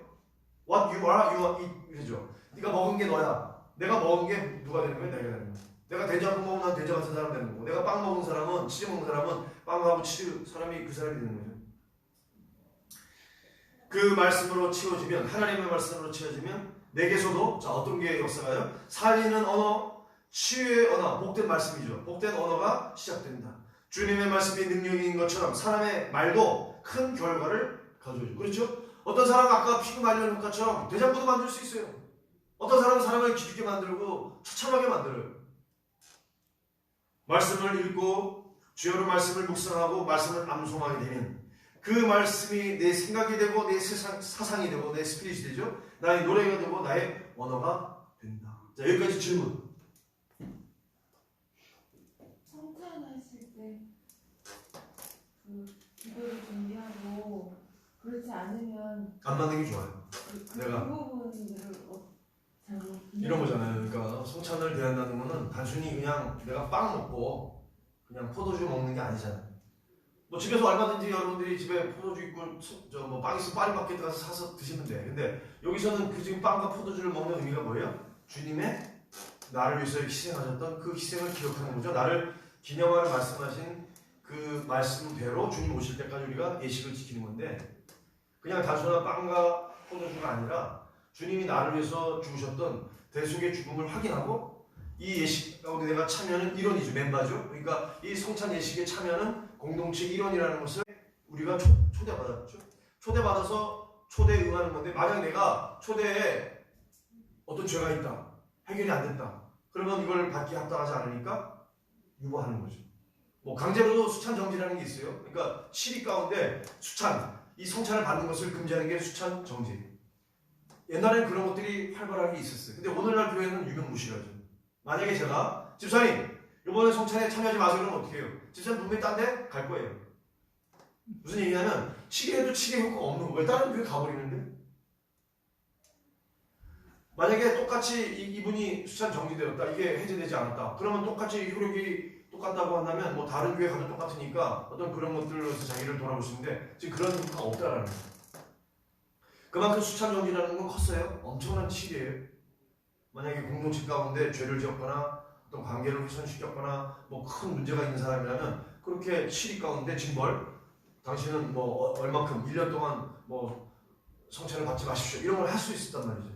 What you are, you are it. 그죠? 네가 먹은 게 너야. 내가 먹은 게 누가 되는 거야? 내가 되는 거야. 내가 돼지하고 먹으면 난 돼지 같은 사람 되는 거고, 내가 빵 먹은 사람은, 치즈 먹는 사람은 빵하고 치즈 사람이 그 사람이 되는 거죠. 그 말씀으로 채워지면, 하나님의 말씀으로 채워지면 내게서도 어떤 게 역사가요? 살리는 언어, 치유의 언어, 복된 말씀이죠. 복된 언어가 시작된다. 주님의 말씀이 능력인 것처럼 사람의 말도 큰 결과를 가져오죠. 그렇죠? 어떤 사람은 아까 피그 말리는 효과처럼 대장부도 만들 수 있어요. 어떤 사람은 사람을 기죽게 만들고 처참하게 만들어요. 말씀을 읽고 주여의 말씀을 묵상하고 말씀을 암송하게 되면 그 말씀이 내 생각이 되고 내 사상이 되고 내 스피릿이 되죠. 나의 노래가 되고 나의 언어가 된다. 자, 여기까지 질문. 성찬하실 때 기도를 준비하고 그렇지 않으면 안 맞는 게 좋아요. 내가 그 부분들을 이런 거잖아요. 그러니까 성찬을 대한다는 거는 단순히 그냥 내가 빵 먹고 그냥 포도주 먹는 게 아니잖아요. 뭐 집에서 얼마든지 여러분들이 집에 포도주 있고 빵 있으면 파리마켓 가서 사서 드시면 돼. 근데 여기서는 그 지금 빵과 포도주를 먹는 의미가 뭐예요? 주님의 나를 위해서 희생하셨던 그 희생을 기억하는 거죠. 나를 기념하는 말씀하신 그 말씀대로 주님 오실 때까지 우리가 예식을 지키는 건데, 그냥 단순한 빵과 포도주가 아니라 주님이 나를 위해서 죽으셨던 대속의 죽음을 확인하고 이 예식 가운데 내가 참여하는 일원이죠. 멤버죠. 그러니까 이 성찬 예식에 참여하는 공동체 일원이라는 것을 우리가 초대받았죠. 초대받아서 초대에 응하는 건데, 만약 내가 초대에 어떤 죄가 있다, 해결이 안 됐다, 그러면 이걸 받기 합당하지 않으니까 유보하는 거죠. 뭐 강제로도 수찬 정지라는 게 있어요. 그러니까 7위 가운데 수찬, 이 성찬을 받는 것을 금지하는 게 수찬 정지. 옛날에는 그런 것들이 활발하게 있었어요. 근데 오늘날 교회는 유명무실하죠. 만약에 제가 집사님 이번에 성찬에 참여하지 마세요 그러면 어떻게 해요? 집사님 분명히 딴 데 갈 거예요. 무슨 얘기냐면 치료해도 치료 효과가 없는 거예요. 다른 교회 가버리는데. 만약에 똑같이 이분이 수찬 정지되었다, 이게 해제되지 않았다, 그러면 똑같이 효력이 똑같다고 한다면 뭐 다른 교회 가도 똑같으니까 어떤 그런 것들로서 자기를 돌아볼 수 있는데 지금 그런 효과가 없다라는 거예요. 그만큼 수찬 정지라는 건 컸어요. 엄청난 치료예요. 만약에 공동체 가운데 죄를 지었거나 어떤 관계를 훼손시켰거나 뭐 큰 문제가 있는 사람이라면 그렇게 치리 가운데 징벌, 당신은 뭐 얼마큼 1년 동안 뭐 성찬을 받지 마십시오, 이런 걸 할 수 있었단 말이죠.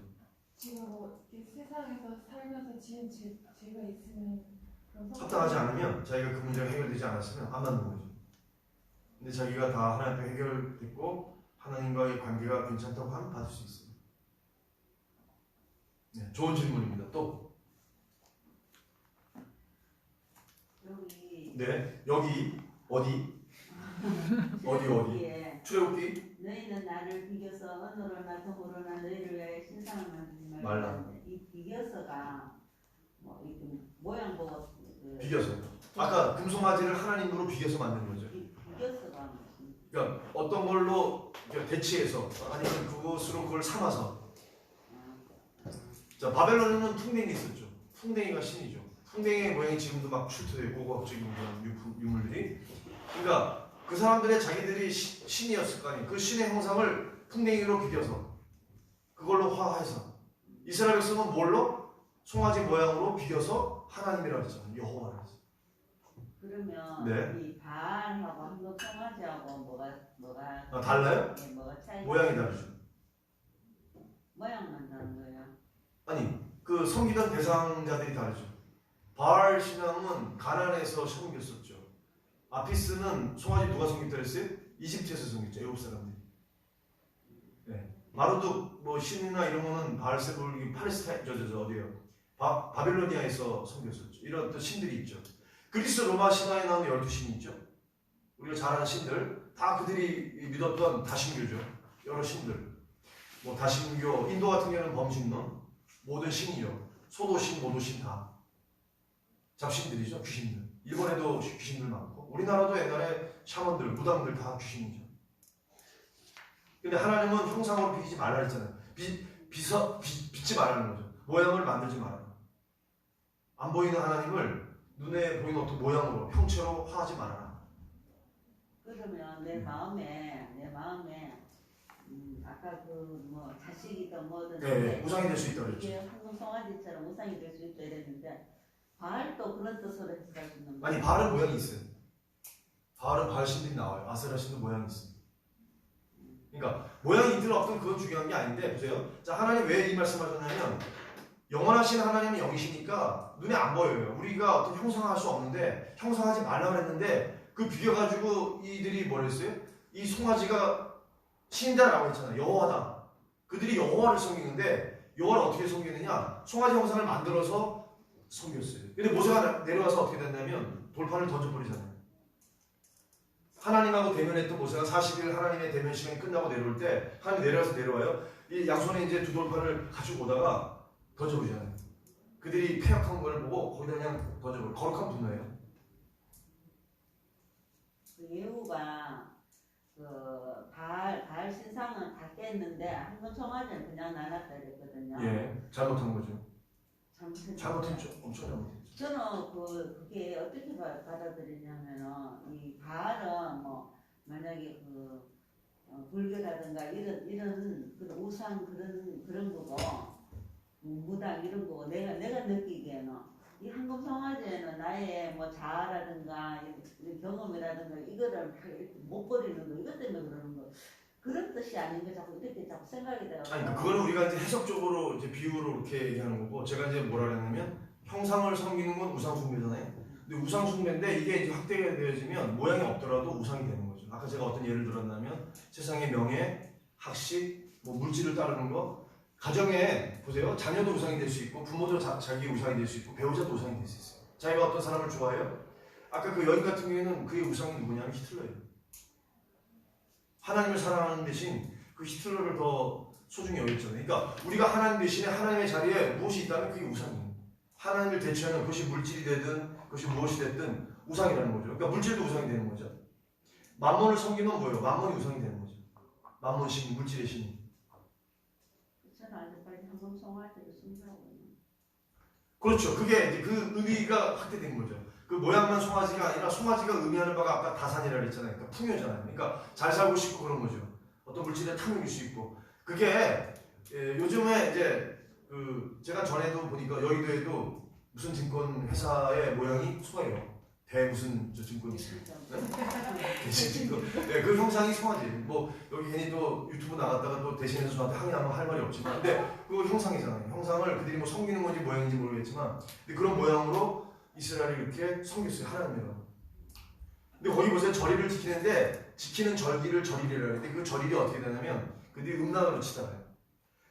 지금 뭐 이 세상에서 살면서 지은 죄가 있으면 그런 합당하지 않으면 자기가 그 문제가 해결되지 않았으면 안 맞는 거죠. 근데 자기가 다 하나님 앞에 해결됐고 하나님과의 관계가 괜찮다고 하면 받을 수 있어요. 네, 좋은 질문입니다. 또 여기 네, 여기 어디? 어디? 출애굽기 너희는 나를 비교서 언어로나 덕으로나 너희를 위하여 신상을 만들지 말라. 말라. 이 비교서가 뭐 이렇게 모양 보고 비교서. 아까 금송아지를 하나님으로 비교서 만든 거죠. 비교서가 무슨 그러니까 어떤 걸로 대치해서 아니면 그것으로 그걸 삼아서. 자, 바벨론에는 풍뎅이 있었죠. 풍뎅이가 신이죠. 풍뎅이의 모양이 지금도 막 출토되고 고학적인 유물들이. 그러니까 그 사람들의 자기들이 신이었을 거 아니에요. 그 신의 형상을 풍뎅이로 비교서 그걸로 화해서 이스라엘 백성은 뭘로? 송아지 모양으로 비교서 하나님이라고 했잖아요. 여호와라고 했어요. 그러면 네. 이 바알하고 한국 송아지하고 뭐가 달라요? 네, 뭐가 차이? 모양이 다르죠. 모양만 다른 거예요. 아니, 그 섬기던 대상자들이 다르죠. 바알 신앙은 가나안에서 섬겼었죠. 아피스는 송아지 누가 섬겼다 그랬어요? 이집트에서 섬겼죠. 애국 사람들이. 네. 마루둑 뭐 신이나 이런 거는 바알세불 팔레스타인 어디요? 바빌로니아에서 섬겼었죠. 이런 또 신들이 있죠. 그리스 로마 신화에 나오는 12신이 있죠. 우리가 잘 아는 신들 다 그들이 믿었던 다신교죠. 여러 신들. 뭐 다신교, 인도 같은 경우는 범신론, 모든 신이요. 소도신, 모도신 다 잡신들이죠. 귀신들. 일본에도 귀신들 많고 우리나라도 옛날에 샤먼들, 무당들 다 귀신이죠. 근데 하나님은 형상으로 비기지 말라 했잖아요. 빚지 말라는 거죠. 모양을 만들지 말라. 안 보이는 하나님을 눈에 보이는 어떤 모양으로, 형체로 화하지 말아라. 그러면 내 마음에 아까 그 뭐 자식이든 뭐든 네, 우상이 될 수 있다고 그랬죠. 이게 한국 송아지처럼 우상이 될 수 있다 이랬는데 바알도 그런 뜻으로 해석할 수 있는 거예요. 아니, 바알은 모양이 있어요. 바알은 바알 신들이 나와요. 아세라 신도 모양이 있어요. 그러니까 모양이 있든 없든 그건 중요한 게 아닌데 보세요. 자, 하나님 왜 이 말씀하셨냐면 영원하신 하나님은 영이시니까 눈에 안 보여요. 우리가 어떤 형상할 수 없는데 형상하지 말라고 했는데 그 비교가지고 이들이 뭘 했어요? 이 송아지가 신이다라고 했잖아요. 여호와다. 그들이 여호와를 섬기는데 여호와를 어떻게 섬기느냐? 송아지 형상을 만들어서 섬겼어요. 근데 모세가 내려와서 어떻게 됐냐면 돌판을 던져버리잖아요. 하나님하고 대면했던 모세가 40일 하나님의 대면 시간이 끝나고 내려올 때 하나님 내려와요. 이 양손에 이제 두 돌판을 가지고 오다가 던져버리잖아요. 그들이 패역한 걸 보고 거기다 그냥 던져버려. 거룩한 분노예요. 그 예후가 그 바알 신상은 다 깼는데 한국 송아지는 그냥 나눴다 그랬거든요. 예, 잘못한 거죠. 잘못했죠. 엄청 잘못했죠. 저는 그게 어떻게 받아들이냐면은 이 바알은 뭐 만약에 그 불교라든가 이런 그런 우상 그런 거고 무당 이런 거고 내가 느끼기에는 이 한국 송아지에는 나의 뭐 자아라든가 이 경험이라든가 이거를 못 버리는 거 이것 때문에 그러는 거 그런 뜻이 아닌가 자꾸 생각이 돼요. 아니, 그거는 우리가 이제 해석적으로 이제 비유로 이렇게 얘기하는 거고 제가 이제 뭐라 그랬냐면 형상을 섬기는 건 우상 숭배잖아요. 근데 우상 숭배인데 이게 이제 확대가 되어지면 모양이 없더라도 우상이 되는 거죠. 아까 제가 어떤 예를 들었냐면 세상의 명예, 학식, 뭐 물질을 따르는 거, 가정에 보세요. 자녀도 우상이 될 수 있고 부모도 자기 우상이 될 수 있고 배우자도 우상이 될 수 있어요. 자기가 어떤 사람을 좋아해요? 아까 그 여인 같은 경우에는 그의 우상이 누구냐면 히틀러예요. 하나님을 사랑하는 대신 그 히틀러를 더 소중히 여겼잖아요. 그러니까 우리가 하나님 대신에 하나님의 자리에 무엇이 있다면 그게 우상이에요. 하나님을 대체하는 그것이 물질이 되든 그것이 무엇이 됐든 우상이라는 거죠. 그러니까 물질도 우상이 되는 거죠. 만몬을 섬기면 뭐예요? 만몬이 우상이 되는 거죠. 만몬 신, 물질의 신. 그렇죠. 그게 이제 그 의미가 확대된 거죠. 그 모양만 송아지가 아니라 송아지가 의미하는 바가 아까 다산이라 그랬잖아요. 그러니까 풍요잖아요. 그러니까 잘 살고 싶고 그런 거죠. 어떤 물질에 탐욕일 수 있고. 그게 요즘에 이제 그 제가 전에도 보니까 여의도에도 무슨 증권 회사의 모양이 송아예요. 대 무슨 저 증권이 있어요. 대신증권. 네, 그 형상이 송아지. 뭐 여기 괜히 또 유튜브 나갔다가 또 대신해서 저한테 항의하면 할 말이 없지만, 근데 그거 형상이잖아요. 형상을 그들이 뭐 섬기는 건지 모양인지 모르겠지만, 근데 그런 모양으로 이스라엘을 이렇게 섬겼어요. 하나님이라고. 근데 거기 보세요. 절일을 지키는데 지키는 절기를 절일이라고 하는데 그 절일이 어떻게 되냐면 그들이 음란으로 치잖아요.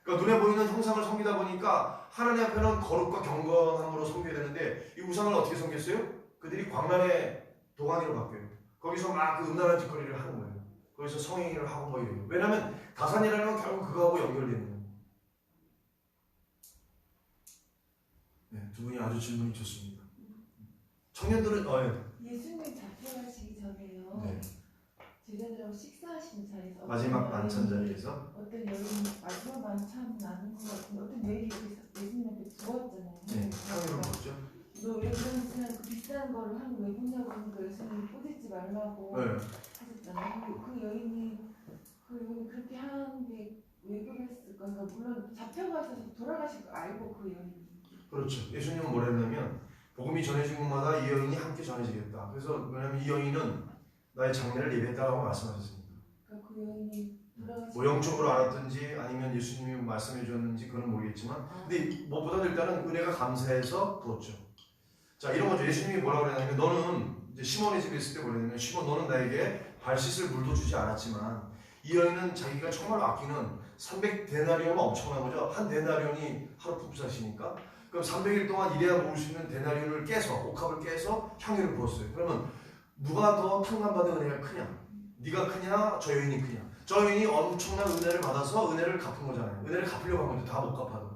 그러니까 눈에 보이는 형상을 섬기다 보니까 하나님 앞에는 거룩과 경건함으로 섬겨야 되는데 이 우상을 어떻게 섬겼어요? 그들이 광란의 도가니로 바뀌어요. 거기서 막 그 음란한 짓거리를 하는 거예요. 거기서 성행위를 하고 뭐 이래요. 왜냐하면 다산이라는 건 결국 그거하고 연결되는 거예요. 네, 두 분이 아주 질문이 좋습니다. 청년들은 예수님 잡혀가시기 전에요. 네. 제자들하고 식사하시는 자리에서 마지막 만찬 자리에서 어떤 여인이 마지막 만찬 나눈 것 같은데 어떤 여인이 예수님한테 부었잖아요. 네, 향유를 먹었죠. 너 왜 그러면 그 비싼 거를 하고 왜 보냐고 하니까 예수님이 뿌리지 말라고 네. 하셨잖아요. 그 여인이 그렇게 하는데 왜 그랬을까? 그러니까 물론 잡혀가셔서 돌아가실 거 알고 그 여인이. 그렇죠. 예수님은 뭐라 했냐면 복음이 전해진 곳마다 이 여인이 함께 전해지겠다. 그래서 왜냐하면 이 여인은 나의 장례를 예배했다고 말씀하셨습니다. 그러니까 그 여인이 돌아가신 뭐 영적으로 알았든지 아니면 예수님이 말씀해 주셨는지 그건 모르겠지만, 근데 무엇보다도 일단은 은혜가 감사해서 부었죠. 자, 이런 거죠. 예수님이 뭐라고 그러냐면 너는 이제 시몬의 집에 있을 때 뭐냐면 시몬 너는 나에게 발 씻을 물도 주지 않았지만 이 여인은 자기가 정말 아끼는 300데나리온은 엄청난 거죠. 한 데나리온이 하루 품삯이니까 그럼 300일 동안 일해야 모을 수 있는 데나리온을 깨서 옥합을 깨서 향유를 부었어요. 그러면 누가 더 평강받은 은혜가 크냐? 네가 크냐? 저 여인이 크냐? 저 여인이 엄청난 은혜를 받아서 은혜를 갚은 거잖아요. 은혜를 갚으려고 한 건데 다 못 갚아도.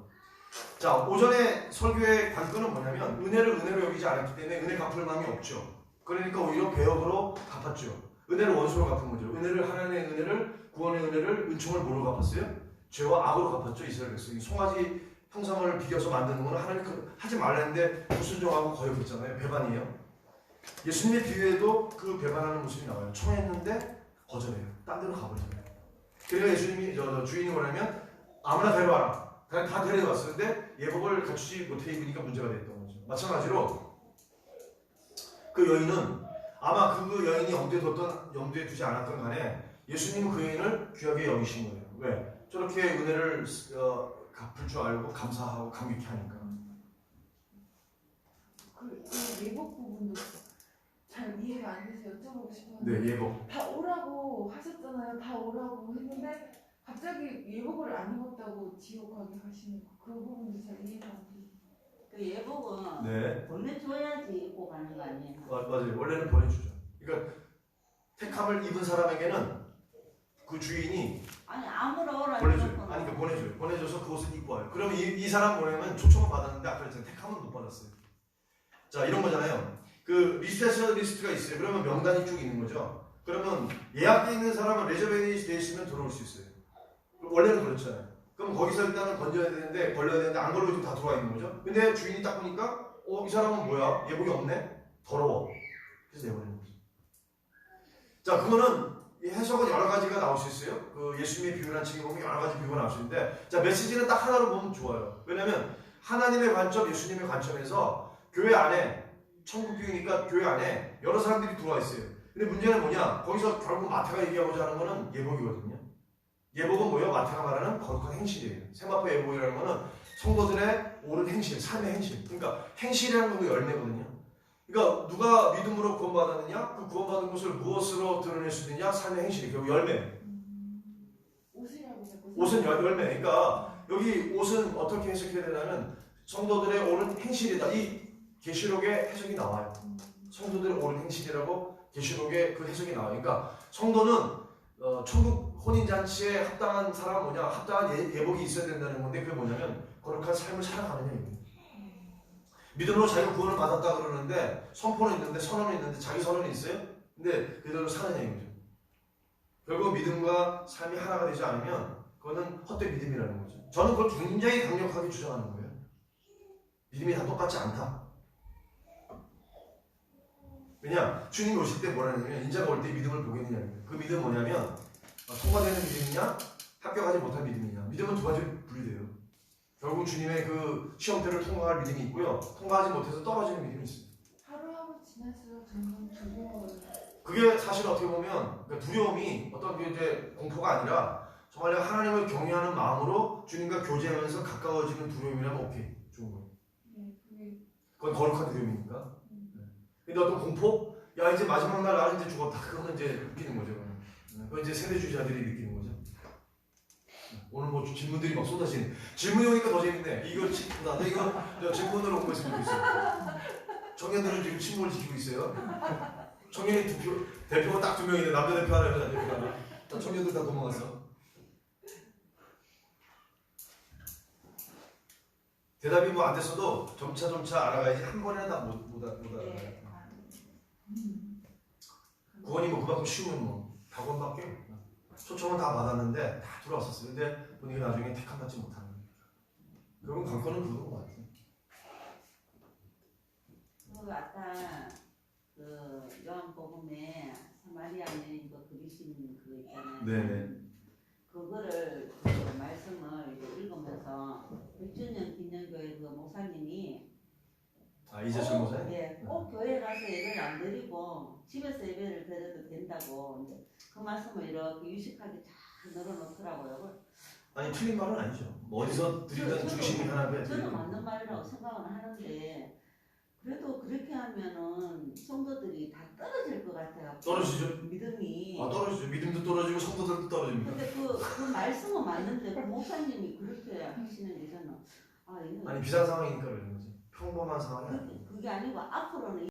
자, 오전에 설교의 관건은 뭐냐면 은혜를 은혜로 여기지 않았기 때문에 은혜 갚을 마음이 없죠. 그러니까 오히려 배역으로 갚았죠. 은혜를 원수로 갚은 거죠. 은혜를 하나님의 은혜를 구원의 은혜를 은총을 뭐로 갚았어요? 죄와 악으로 갚았죠. 이스라엘 백성이 송아지 형상을 비겨서 만드는 건 하나님 하지 말랬는데 불순종하고 거역했잖아요. 배반이에요. 예수님의 비유에도 그 배반하는 모습이 나와요. 청했는데 거절해요. 딴 데로 가버리잖아요. 그러니까 예수님이 주인이 뭐냐면 아무나 데려와라. 다 데려왔었는데 예복을 갖추지 못해 입으니까 문제가 됐던 거죠. 마찬가지로 그 여인은 아마 그 여인이 염두에 두지 않았던 간에 예수님은 그 여인을 귀하게 여기신 거예요. 왜? 저렇게 은혜를 갚을 줄 알고 감사하고 감격해 하니까. 그 예복 부분도 잘 이해가 안 돼서 여쭤보고 싶었는데 네, 예복. 다 오라고 하셨잖아요. 다 오라고 했는데 갑자기 예복을 안 입었다고 지옥 가게 하시는 그 부분도 잘 이해가 안 돼요. 그 예복은 네. 보내줘야지 입고 가는 거 아니에요? 맞아요. 원래는 보내주죠. 그러니까 택함을 입은 사람에게는 그 주인이 아니 아무나 오라 보내줘요. 아니 그러니까 보내줘요. 보내줘서 그것을 입고 와요. 그러면 이 사람 뭐냐면 초청을 받았는데 아까 그랬잖아요. 택함은 못 받았어요. 자, 이런 거잖아요. 그 리스트가 있어요. 그러면 명단이 쭉 있는 거죠. 그러면 예약돼 있는 사람은 레저베이션이 돼 있으면 들어올 수 있어요. 원래는 그렇잖아요. 그럼 거기서 일단은 걸려야 되는데 안 걸리고 지금 다 들어와 있는 거죠. 근데 주인이 딱 보니까 이 사람은 뭐야? 예복이 없네? 더러워. 그래서 내버리는 거죠. 자, 그거는 해석은 여러 가지가 나올 수 있어요. 그 예수님의 비유란 책에 보면 여러 가지 비유가 나올 수 있는데, 자, 메시지는 딱 하나로 보면 좋아요. 왜냐면 하나님의 관점, 예수님의 관점에서 교회 안에 천국 비유니까 교회 안에 여러 사람들이 들어와 있어요. 근데 문제는 뭐냐? 거기서 결국 마태가 얘기하고자 하는 거는 예복이거든요. 예복은 뭐예요? 마태가 말하는 거룩한 행실이에요. 세마포 예복이라는 거는 성도들의 옳은 행실, 삶의 행실. 그러니까 행실이라는 건 열매거든요. 그러니까 누가 믿음으로 구원받았느냐? 그 구원받은 것을 무엇으로 드러낼 수 있느냐? 삶의 행실이 결국 열매. 옷이라고 자꾸 옷은 열매. 그러니까 여기 옷은 어떻게 해석해야 되냐면 성도들의 옳은 행실이다. 이 계시록의 해석이 나와요. 성도들의 옳은 행실이라고 계시록의 그 해석이 나와요. 그러니까 성도는 천국 혼인잔치에 합당한 사람은 뭐냐? 합당한 예복이 있어야 된다는 건데 그게 뭐냐면 거룩한 삶을 살아가느냐 이거예요. 믿음으로 자기가 구원을 받았다 그러는데 선포는 있는데 선언은 있는데 자기 선언이 있어요? 근데 그대로 사느냐 이거죠. 결국 믿음과 삶이 하나가 되지 않으면 그거는 헛된 믿음이라는 거죠. 저는 그걸 굉장히 강력하게 주장하는 거예요. 믿음이 다 똑같지 않다. 왜냐? 주님이 오실 때 뭐라냐면 인자가 올 때 믿음을 보겠느냐. 그 믿음은 뭐냐면 통과되는 믿음이냐 합격하지 못한 믿음이냐. 믿음은 두 가지로 분리돼요. 결국 주님의 그 시험대를 통과할 믿음이 있고요. 통과하지 못해서 떨어지는 믿음이 있어요. 하루하루 지나서 점점 두려워요. 그게 사실 어떻게 보면 그러니까 두려움이 어떤 게 이제 공포가 아니라 정말 내가 하나님을 경외하는 마음으로 주님과 교제하면서 가까워지는 두려움이라면 오케이 좋은 거예요. 네, 그게 그건 거룩한 두려움이니까. 근데 어떤 공포? 야 이제 마지막 날 나는 이제 죽었다. 그거는 이제 웃기는 거죠. 그건 이제 세대주의자들이 느끼는 거죠. 오늘 뭐 질문들이 막 쏟아지네. 질문이 오니까 더 재밌네. 이거 나 이거 질문으로 온 거 있으면 좋겠어. 청년들은 지금 침묵을 지키고 있어요. 청년이 대표가 딱 2명인데 남자 대표 하나 여자 대표 하나. 청년들 다 도망갔어. 대답이 뭐 안 됐어도 점차 알아가야지 한 번에는 다 못 알아가요. 구원이 뭐 그만큼 쉬우면 뭐 100원밖에 초청은 다 받았는데 다 들어왔었어요. 근데 본인이 나중에 택함받지 못하는 거예요. 결국은 관건은 그런 것 같아요. 그 아까 그 요한복음에 사마리아 여인 그 그리신 그 있잖아요. 네네. 그거를 그 말씀을 이제 읽으면서 100주년 기념교회 그 목사님이 이재철 목사님? 예, 꼭 교회 가서 예배를 안 드리고 집에서 예배를 드려도 된다고 이제 그 말씀을 이렇게 유식하게 잘 늘어놓더라고요. 아니 틀린 말은 아니죠. 뭐 어디서 드리든 중심이 하나면 저는 맞는 말이라고 생각은 하는데 그래도 그렇게 하면은 성도들이 다 떨어질 것 같아요. 떨어지죠. 믿음이. 떨어지죠. 믿음도 떨어지고 성도들도 떨어집니다. 근데 그 말씀은 맞는데 그 목사님이 그렇게 하시는 게 저는 이거 아니 비상 상황이니까 그러는 거지. 평범한 상황이 아니에요. 그게 아니고 앞으로는